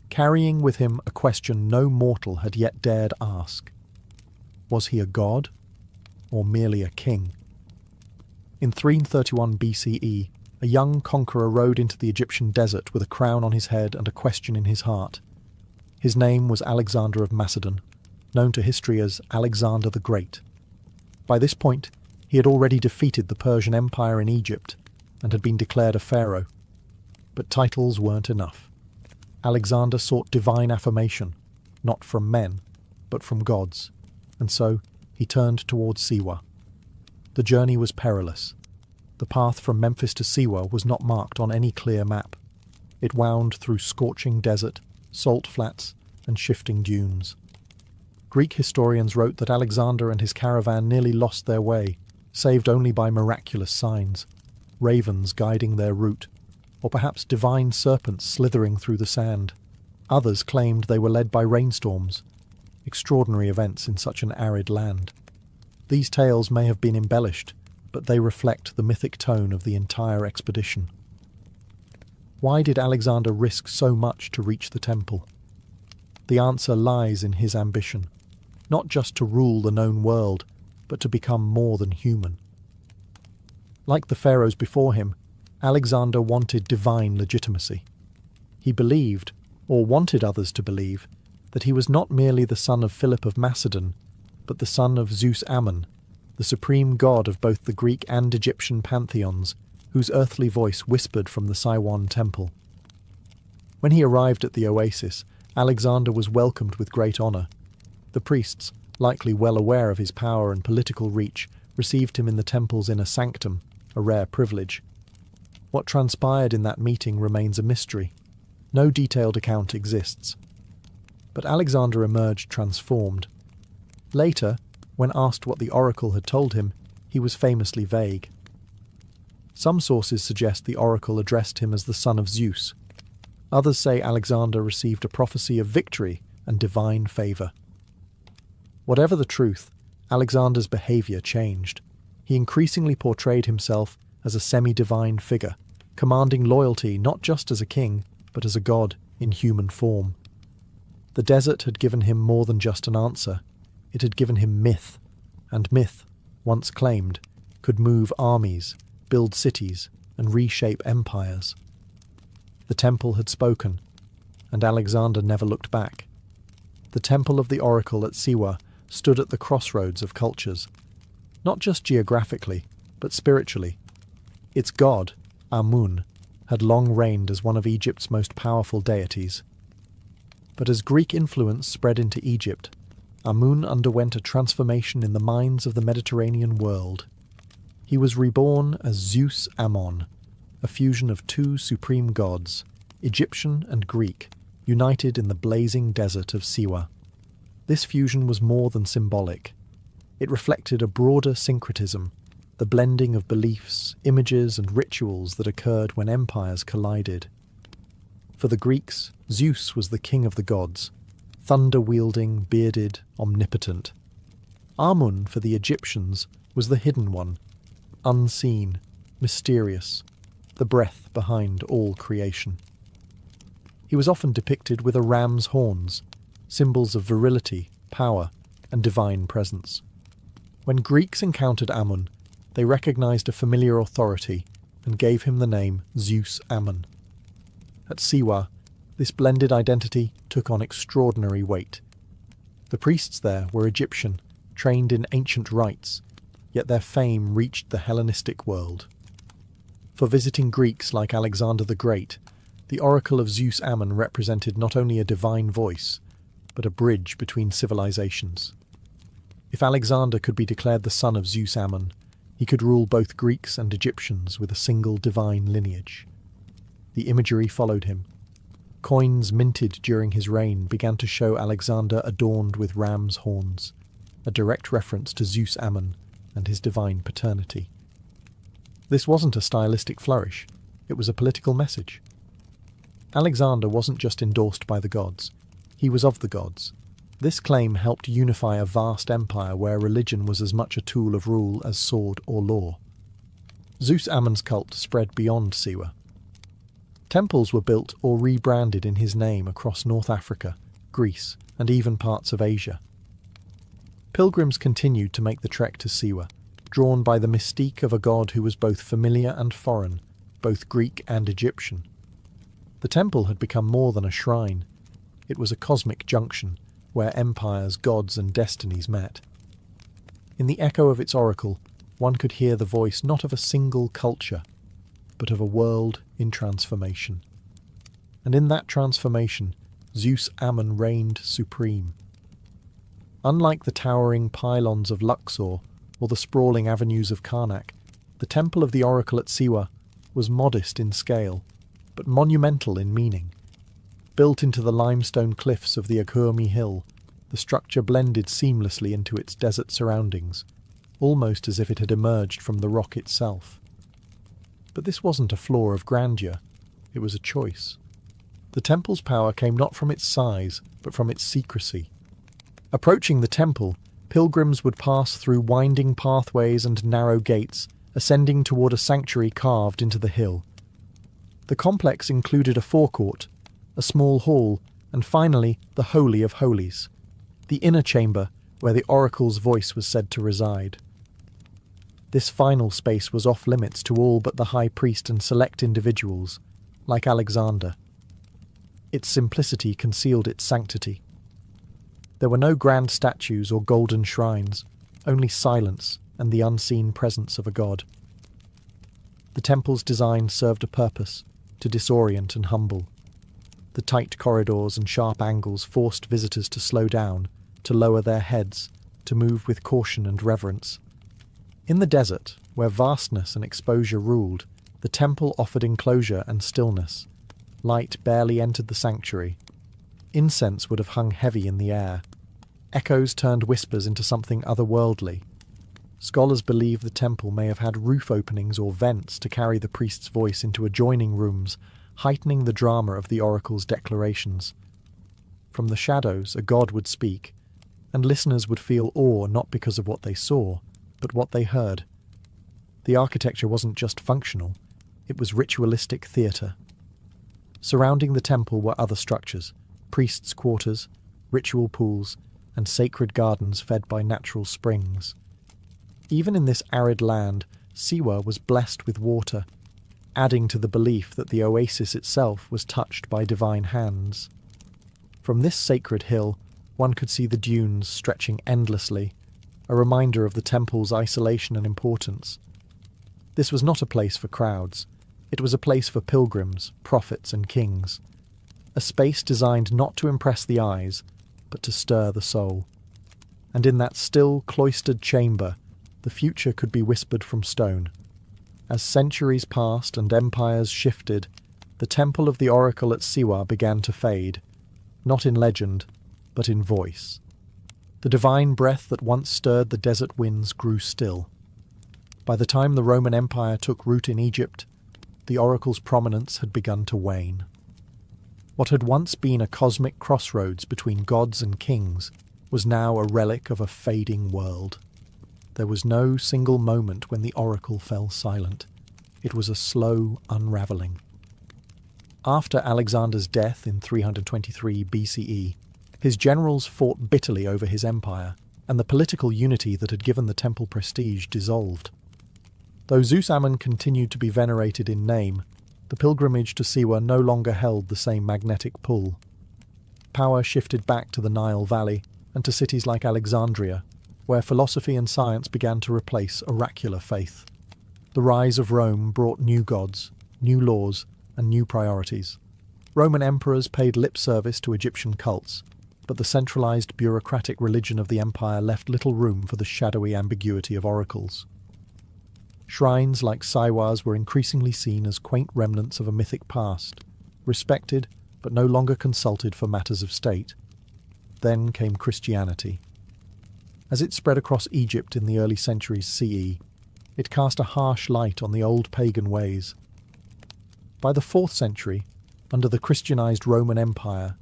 carrying with him a question no mortal had yet dared ask. Was he a god, or merely a king? In 331 BCE, a young conqueror rode into the Egyptian desert with a crown on his head and a question in his heart. His name was Alexander of Macedon, known to history as Alexander the Great. By this point, he had already defeated the Persian Empire in Egypt and had been declared a pharaoh. But titles weren't enough. Alexander sought divine affirmation, not from men, but from gods, and so he turned towards Siwa. The journey was perilous. The path from Memphis to Siwa was not marked on any clear map. It wound through scorching desert, salt flats, and shifting dunes. Greek historians wrote that Alexander and his caravan nearly lost their way, saved only by miraculous signs, ravens guiding their route, or perhaps divine serpents slithering through the sand. Others claimed they were led by rainstorms, extraordinary events in such an arid land. These tales may have been embellished, but they reflect the mythic tone of the entire expedition. Why did Alexander risk so much to reach the temple? The answer lies in his ambition, not just to rule the known world, but to become more than human. Like the pharaohs before him, Alexander wanted divine legitimacy. He believed, or wanted others to believe, that he was not merely the son of Philip of Macedon, but the son of Zeus Ammon, the supreme god of both the Greek and Egyptian pantheons, whose earthly voice whispered from the Siwan temple. When he arrived at the oasis, Alexander was welcomed with great honour. The priests, likely well aware of his power and political reach, received him in the temple's inner sanctum, a rare privilege. What transpired in that meeting remains a mystery. No detailed account exists. But Alexander emerged transformed. Later, when asked what the oracle had told him, he was famously vague. Some sources suggest the oracle addressed him as the son of Zeus. Others say Alexander received a prophecy of victory and divine favour. Whatever the truth, Alexander's behaviour changed. He increasingly portrayed himself as a semi-divine figure, commanding loyalty not just as a king, but as a god in human form. The desert had given him more than just an answer. It had given him myth, and myth, once claimed, could move armies, build cities, and reshape empires. The temple had spoken, and Alexander never looked back. The temple of the oracle at Siwa stood at the crossroads of cultures, not just geographically, but spiritually. Its god, Amun, had long reigned as one of Egypt's most powerful deities. But as Greek influence spread into Egypt, Amun underwent a transformation in the minds of the Mediterranean world. He was reborn as Zeus Ammon, a fusion of two supreme gods, Egyptian and Greek, united in the blazing desert of Siwa. This fusion was more than symbolic. It reflected a broader syncretism, the blending of beliefs, images, and rituals that occurred when empires collided. For the Greeks, Zeus was the king of the gods, thunder-wielding, bearded, omnipotent. Amun, for the Egyptians, was the hidden one, unseen, mysterious, the breath behind all creation. He was often depicted with a ram's horns, symbols of virility, power, and divine presence. When Greeks encountered Ammon, they recognized a familiar authority and gave him the name Zeus Ammon. At Siwa, this blended identity took on extraordinary weight. The priests there were Egyptian, trained in ancient rites, yet their fame reached the Hellenistic world. For visiting Greeks like Alexander the Great, the oracle of Zeus Ammon represented not only a divine voice, but a bridge between civilizations. If Alexander could be declared the son of Zeus Ammon, he could rule both Greeks and Egyptians with a single divine lineage. The imagery followed him. Coins minted during his reign began to show Alexander adorned with ram's horns, a direct reference to Zeus Ammon and his divine paternity. This wasn't a stylistic flourish, it was a political message. Alexander wasn't just endorsed by the gods, he was of the gods. This claim helped unify a vast empire where religion was as much a tool of rule as sword or law. Zeus Ammon's cult spread beyond Siwa. Temples were built or rebranded in his name across North Africa, Greece, and even parts of Asia. Pilgrims continued to make the trek to Siwa, drawn by the mystique of a god who was both familiar and foreign, both Greek and Egyptian. The temple had become more than a shrine. It was a cosmic junction, where empires, gods, and destinies met. In the echo of its oracle, one could hear the voice not of a single culture, but of a world in transformation. And in that transformation, Zeus Ammon reigned supreme. Unlike the towering pylons of Luxor or the sprawling avenues of Karnak, the temple of the oracle at Siwa was modest in scale, but monumental in meaning. Built into the limestone cliffs of the Akurmi Hill, the structure blended seamlessly into its desert surroundings, almost as if it had emerged from the rock itself. But this wasn't a flaw of grandeur, it was a choice. The temple's power came not from its size, but from its secrecy. Approaching the temple, pilgrims would pass through winding pathways and narrow gates, ascending toward a sanctuary carved into the hill. The complex included a forecourt, a small hall, and finally the Holy of Holies, the inner chamber where the oracle's voice was said to reside. This final space was off-limits to all but the high priest and select individuals, like Alexander. Its simplicity concealed its sanctity. There were no grand statues or golden shrines, only silence and the unseen presence of a god. The temple's design served a purpose, to disorient and humble. The tight corridors and sharp angles forced visitors to slow down, to lower their heads, to move with caution and reverence. In the desert, where vastness and exposure ruled, the temple offered enclosure and stillness. Light barely entered the sanctuary. Incense would have hung heavy in the air. Echoes turned whispers into something otherworldly. Scholars believe the temple may have had roof openings or vents to carry the priest's voice into adjoining rooms, heightening the drama of the oracle's declarations. From the shadows, a god would speak, and listeners would feel awe not because of what they saw, but what they heard. The architecture wasn't just functional, it was ritualistic theatre. Surrounding the temple were other structures, priests' quarters, ritual pools, and sacred gardens fed by natural springs. Even in this arid land, Siwa was blessed with water, adding to the belief that the oasis itself was touched by divine hands. From this sacred hill, one could see the dunes stretching endlessly, a reminder of the temple's isolation and importance. This was not a place for crowds. It was a place for pilgrims, prophets, and kings. A space designed not to impress the eyes, but to stir the soul. And in that still, cloistered chamber, the future could be whispered from stone. As centuries passed and empires shifted, the temple of the oracle at Siwa began to fade, not in legend, but in voice. The divine breath that once stirred the desert winds grew still. By the time the Roman Empire took root in Egypt, the oracle's prominence had begun to wane. What had once been a cosmic crossroads between gods and kings was now a relic of a fading world. There was no single moment when the oracle fell silent. It was a slow unravelling. After Alexander's death in 323 BCE, His generals fought bitterly over his empire, and the political unity that had given the temple prestige dissolved. Though Zeus Ammon continued to be venerated in name, the pilgrimage to Siwa no longer held the same magnetic pull. Power shifted back to the Nile Valley and to cities like Alexandria, where philosophy and science began to replace oracular faith. The rise of Rome brought new gods, new laws, and new priorities. Roman emperors paid lip service to Egyptian cults, but the centralized bureaucratic religion of the empire left little room for the shadowy ambiguity of oracles. Shrines like Siwa's were increasingly seen as quaint remnants of a mythic past, respected but no longer consulted for matters of state. Then came Christianity. As it spread across Egypt in the early centuries CE, it cast a harsh light on the old pagan ways. By the 4th century, under the Christianized Roman Empire,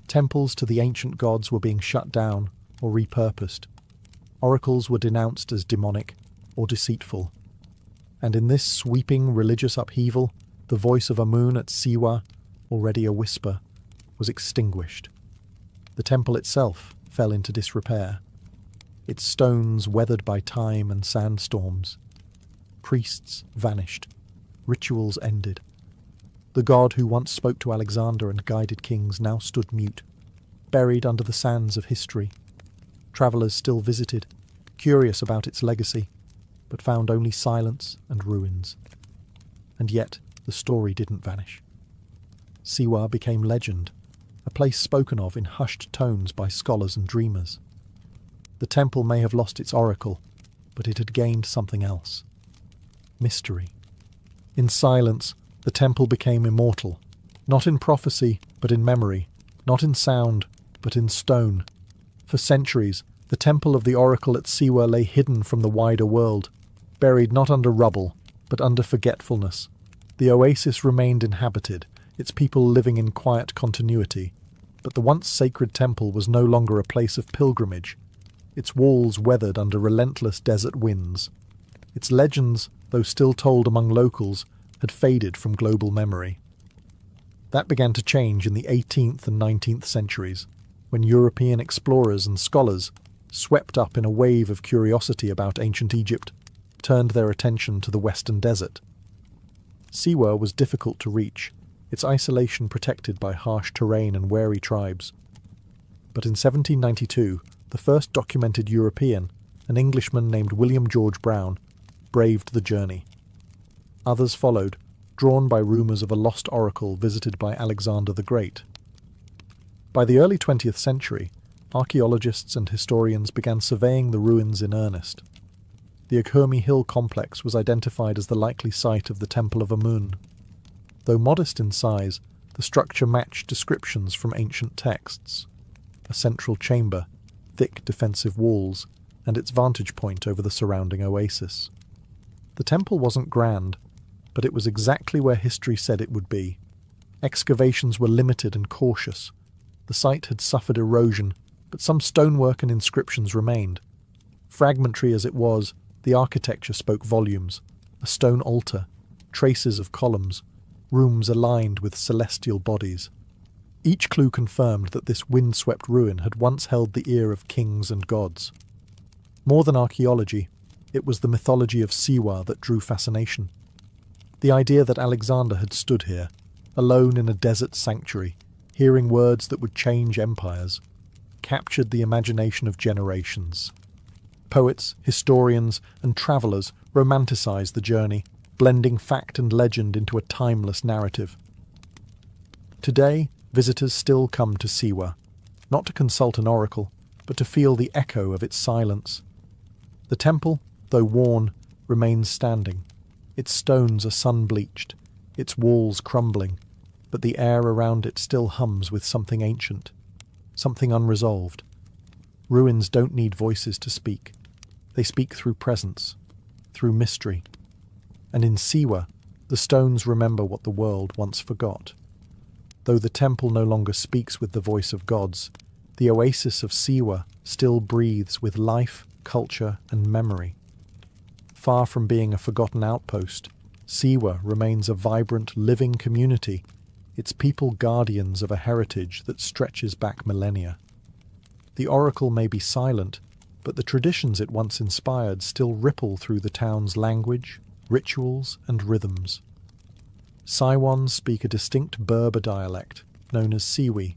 temples to the ancient gods were being shut down or repurposed. Oracles were denounced as demonic or deceitful. And in this sweeping religious upheaval, the voice of Amun at Siwa, already a whisper, was extinguished. The temple itself fell into disrepair, its stones weathered by time and sandstorms. Priests vanished. Rituals ended. The god who once spoke to Alexander and guided kings now stood mute, buried under the sands of history. Travellers still visited, curious about its legacy, but found only silence and ruins. And yet the story didn't vanish. Siwa became legend, a place spoken of in hushed tones by scholars and dreamers. The temple may have lost its oracle, but it had gained something else. Mystery. In silence, the temple became immortal, not in prophecy, but in memory, not in sound, but in stone. For centuries, the temple of the oracle at Siwa lay hidden from the wider world, buried not under rubble, but under forgetfulness. The oasis remained inhabited, its people living in quiet continuity, but the once sacred temple was no longer a place of pilgrimage. Its walls weathered under relentless desert winds. Its legends, though still told among locals, had faded from global memory. That began to change in the 18th and 19th centuries, when European explorers and scholars, swept up in a wave of curiosity about ancient Egypt, turned their attention to the western desert. Siwa was difficult to reach, its isolation protected by harsh terrain and wary tribes. But in 1792, the first documented European, an Englishman named William George Brown, braved the journey. Others followed, drawn by rumours of a lost oracle visited by Alexander the Great. By the early 20th century, archaeologists and historians began surveying the ruins in earnest. The Akhurmi Hill complex was identified as the likely site of the Temple of Amun. Though modest in size, the structure matched descriptions from ancient texts. A central chamber, thick defensive walls, and its vantage point over the surrounding oasis. The temple wasn't grand, but it was exactly where history said it would be. Excavations were limited and cautious. The site had suffered erosion, but some stonework and inscriptions remained. Fragmentary as it was, the architecture spoke volumes. A stone altar, traces of columns, rooms aligned with celestial bodies. Each clue confirmed that this wind-swept ruin had once held the ear of kings and gods. More than archaeology, it was the mythology of Siwa that drew fascination. The idea that Alexander had stood here, alone in a desert sanctuary, hearing words that would change empires, captured the imagination of generations. Poets, historians, and travellers romanticized the journey, blending fact and legend into a timeless narrative. Today, visitors still come to Siwa, not to consult an oracle, but to feel the echo of its silence. The temple, though worn, remains standing. Its stones are sun-bleached, its walls crumbling, but the air around it still hums with something ancient, something unresolved. Ruins don't need voices to speak. They speak through presence, through mystery. And in Siwa, the stones remember what the world once forgot. Though the temple no longer speaks with the voice of gods, the oasis of Siwa still breathes with life, culture, and memory. Far from being a forgotten outpost, Siwa remains a vibrant, living community, its people guardians of a heritage that stretches back millennia. The oracle may be silent, but the traditions it once inspired still ripple through the town's language, rituals, and rhythms. Siwans speak a distinct Berber dialect, known as Siwi,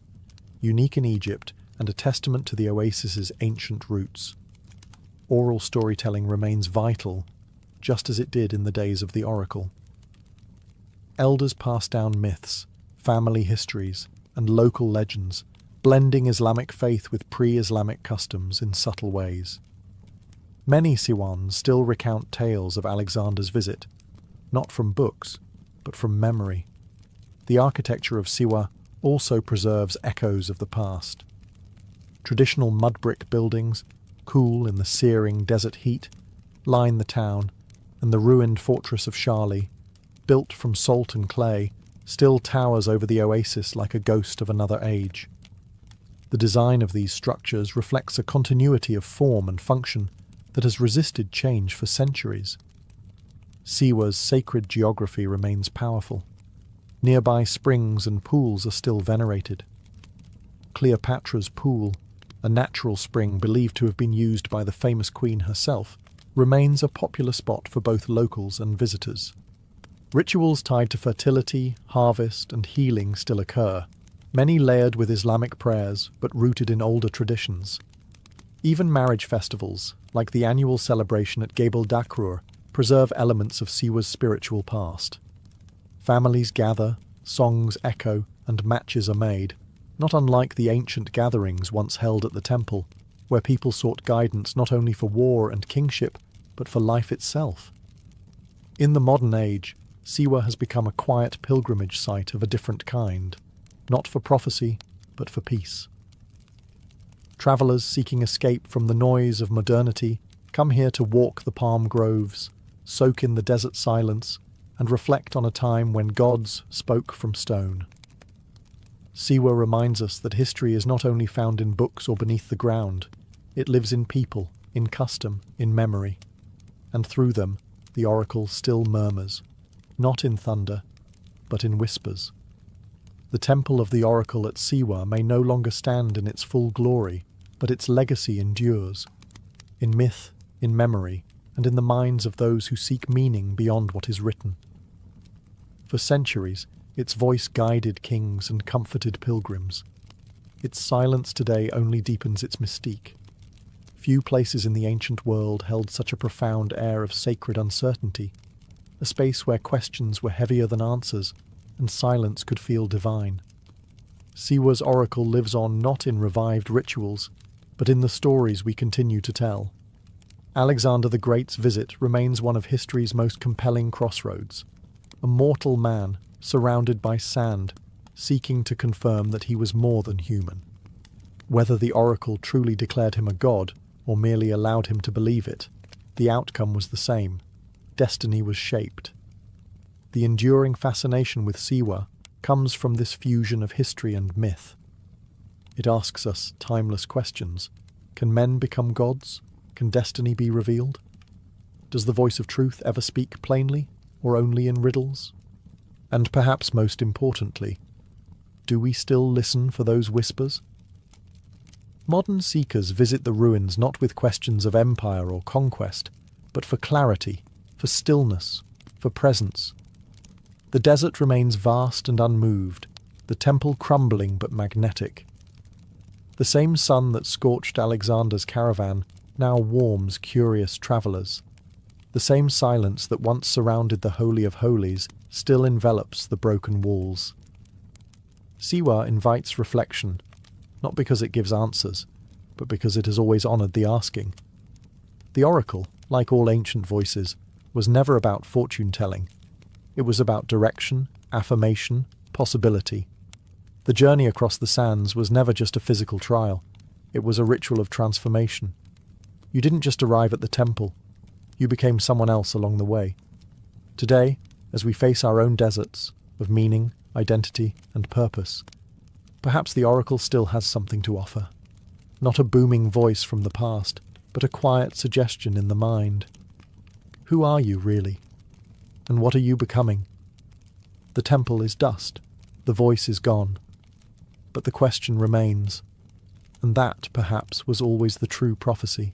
unique in Egypt and a testament to the oasis's ancient roots. Oral storytelling remains vital, just as it did in the days of the oracle. Elders pass down myths, family histories, and local legends, blending Islamic faith with pre-Islamic customs in subtle ways. Many Siwans still recount tales of Alexander's visit, not from books, but from memory. The architecture of Siwa also preserves echoes of the past. Traditional mud brick buildings, cool in the searing desert heat, line the town, and the ruined fortress of Shali, built from salt and clay, still towers over the oasis like a ghost of another age. The design of these structures reflects a continuity of form and function that has resisted change for centuries. Siwa's sacred geography remains powerful. Nearby springs and pools are still venerated. Cleopatra's Pool, a natural spring believed to have been used by the famous queen herself, remains a popular spot for both locals and visitors. Rituals tied to fertility, harvest, and healing still occur, many layered with Islamic prayers but rooted in older traditions. Even marriage festivals, like the annual celebration at Gebel Dakrur, preserve elements of Siwa's spiritual past. Families gather, songs echo, and matches are made, not unlike the ancient gatherings once held at the temple, where people sought guidance not only for war and kingship, but for life itself. In the modern age, Siwa has become a quiet pilgrimage site of a different kind, not for prophecy, but for peace. Travellers seeking escape from the noise of modernity come here to walk the palm groves, soak in the desert silence, and reflect on a time when gods spoke from stone. Siwa reminds us that history is not only found in books or beneath the ground, it lives in people, in custom, in memory. And through them, the oracle still murmurs, not in thunder, but in whispers. The temple of the oracle at Siwa may no longer stand in its full glory, but its legacy endures, in myth, in memory, and in the minds of those who seek meaning beyond what is written. For centuries, its voice guided kings and comforted pilgrims. Its silence today only deepens its mystique. Few places in the ancient world held such a profound air of sacred uncertainty, a space where questions were heavier than answers, and silence could feel divine. Siwa's oracle lives on not in revived rituals, but in the stories we continue to tell. Alexander the Great's visit remains one of history's most compelling crossroads. A mortal man, surrounded by sand, seeking to confirm that he was more than human. Whether the oracle truly declared him a god, or merely allowed him to believe it, the outcome was the same. Destiny was shaped. The enduring fascination with Siwa comes from this fusion of history and myth. It asks us timeless questions. Can men become gods? Can destiny be revealed? Does the voice of truth ever speak plainly, or only in riddles? And perhaps most importantly, do we still listen for those whispers? Modern seekers visit the ruins not with questions of empire or conquest, but for clarity, for stillness, for presence. The desert remains vast and unmoved, the temple crumbling but magnetic. The same sun that scorched Alexander's caravan now warms curious travellers. The same silence that once surrounded the Holy of Holies still envelops the broken walls. Siwa invites reflection, not because it gives answers, but because it has always honoured the asking. The oracle, like all ancient voices, was never about fortune-telling. It was about direction, affirmation, possibility. The journey across the sands was never just a physical trial. It was a ritual of transformation. You didn't just arrive at the temple. You became someone else along the way. Today, as we face our own deserts of meaning, identity, and purpose, perhaps the oracle still has something to offer. Not a booming voice from the past, but a quiet suggestion in the mind. Who are you, really? And what are you becoming? The temple is dust. The voice is gone. But the question remains. And that, perhaps, was always the true prophecy.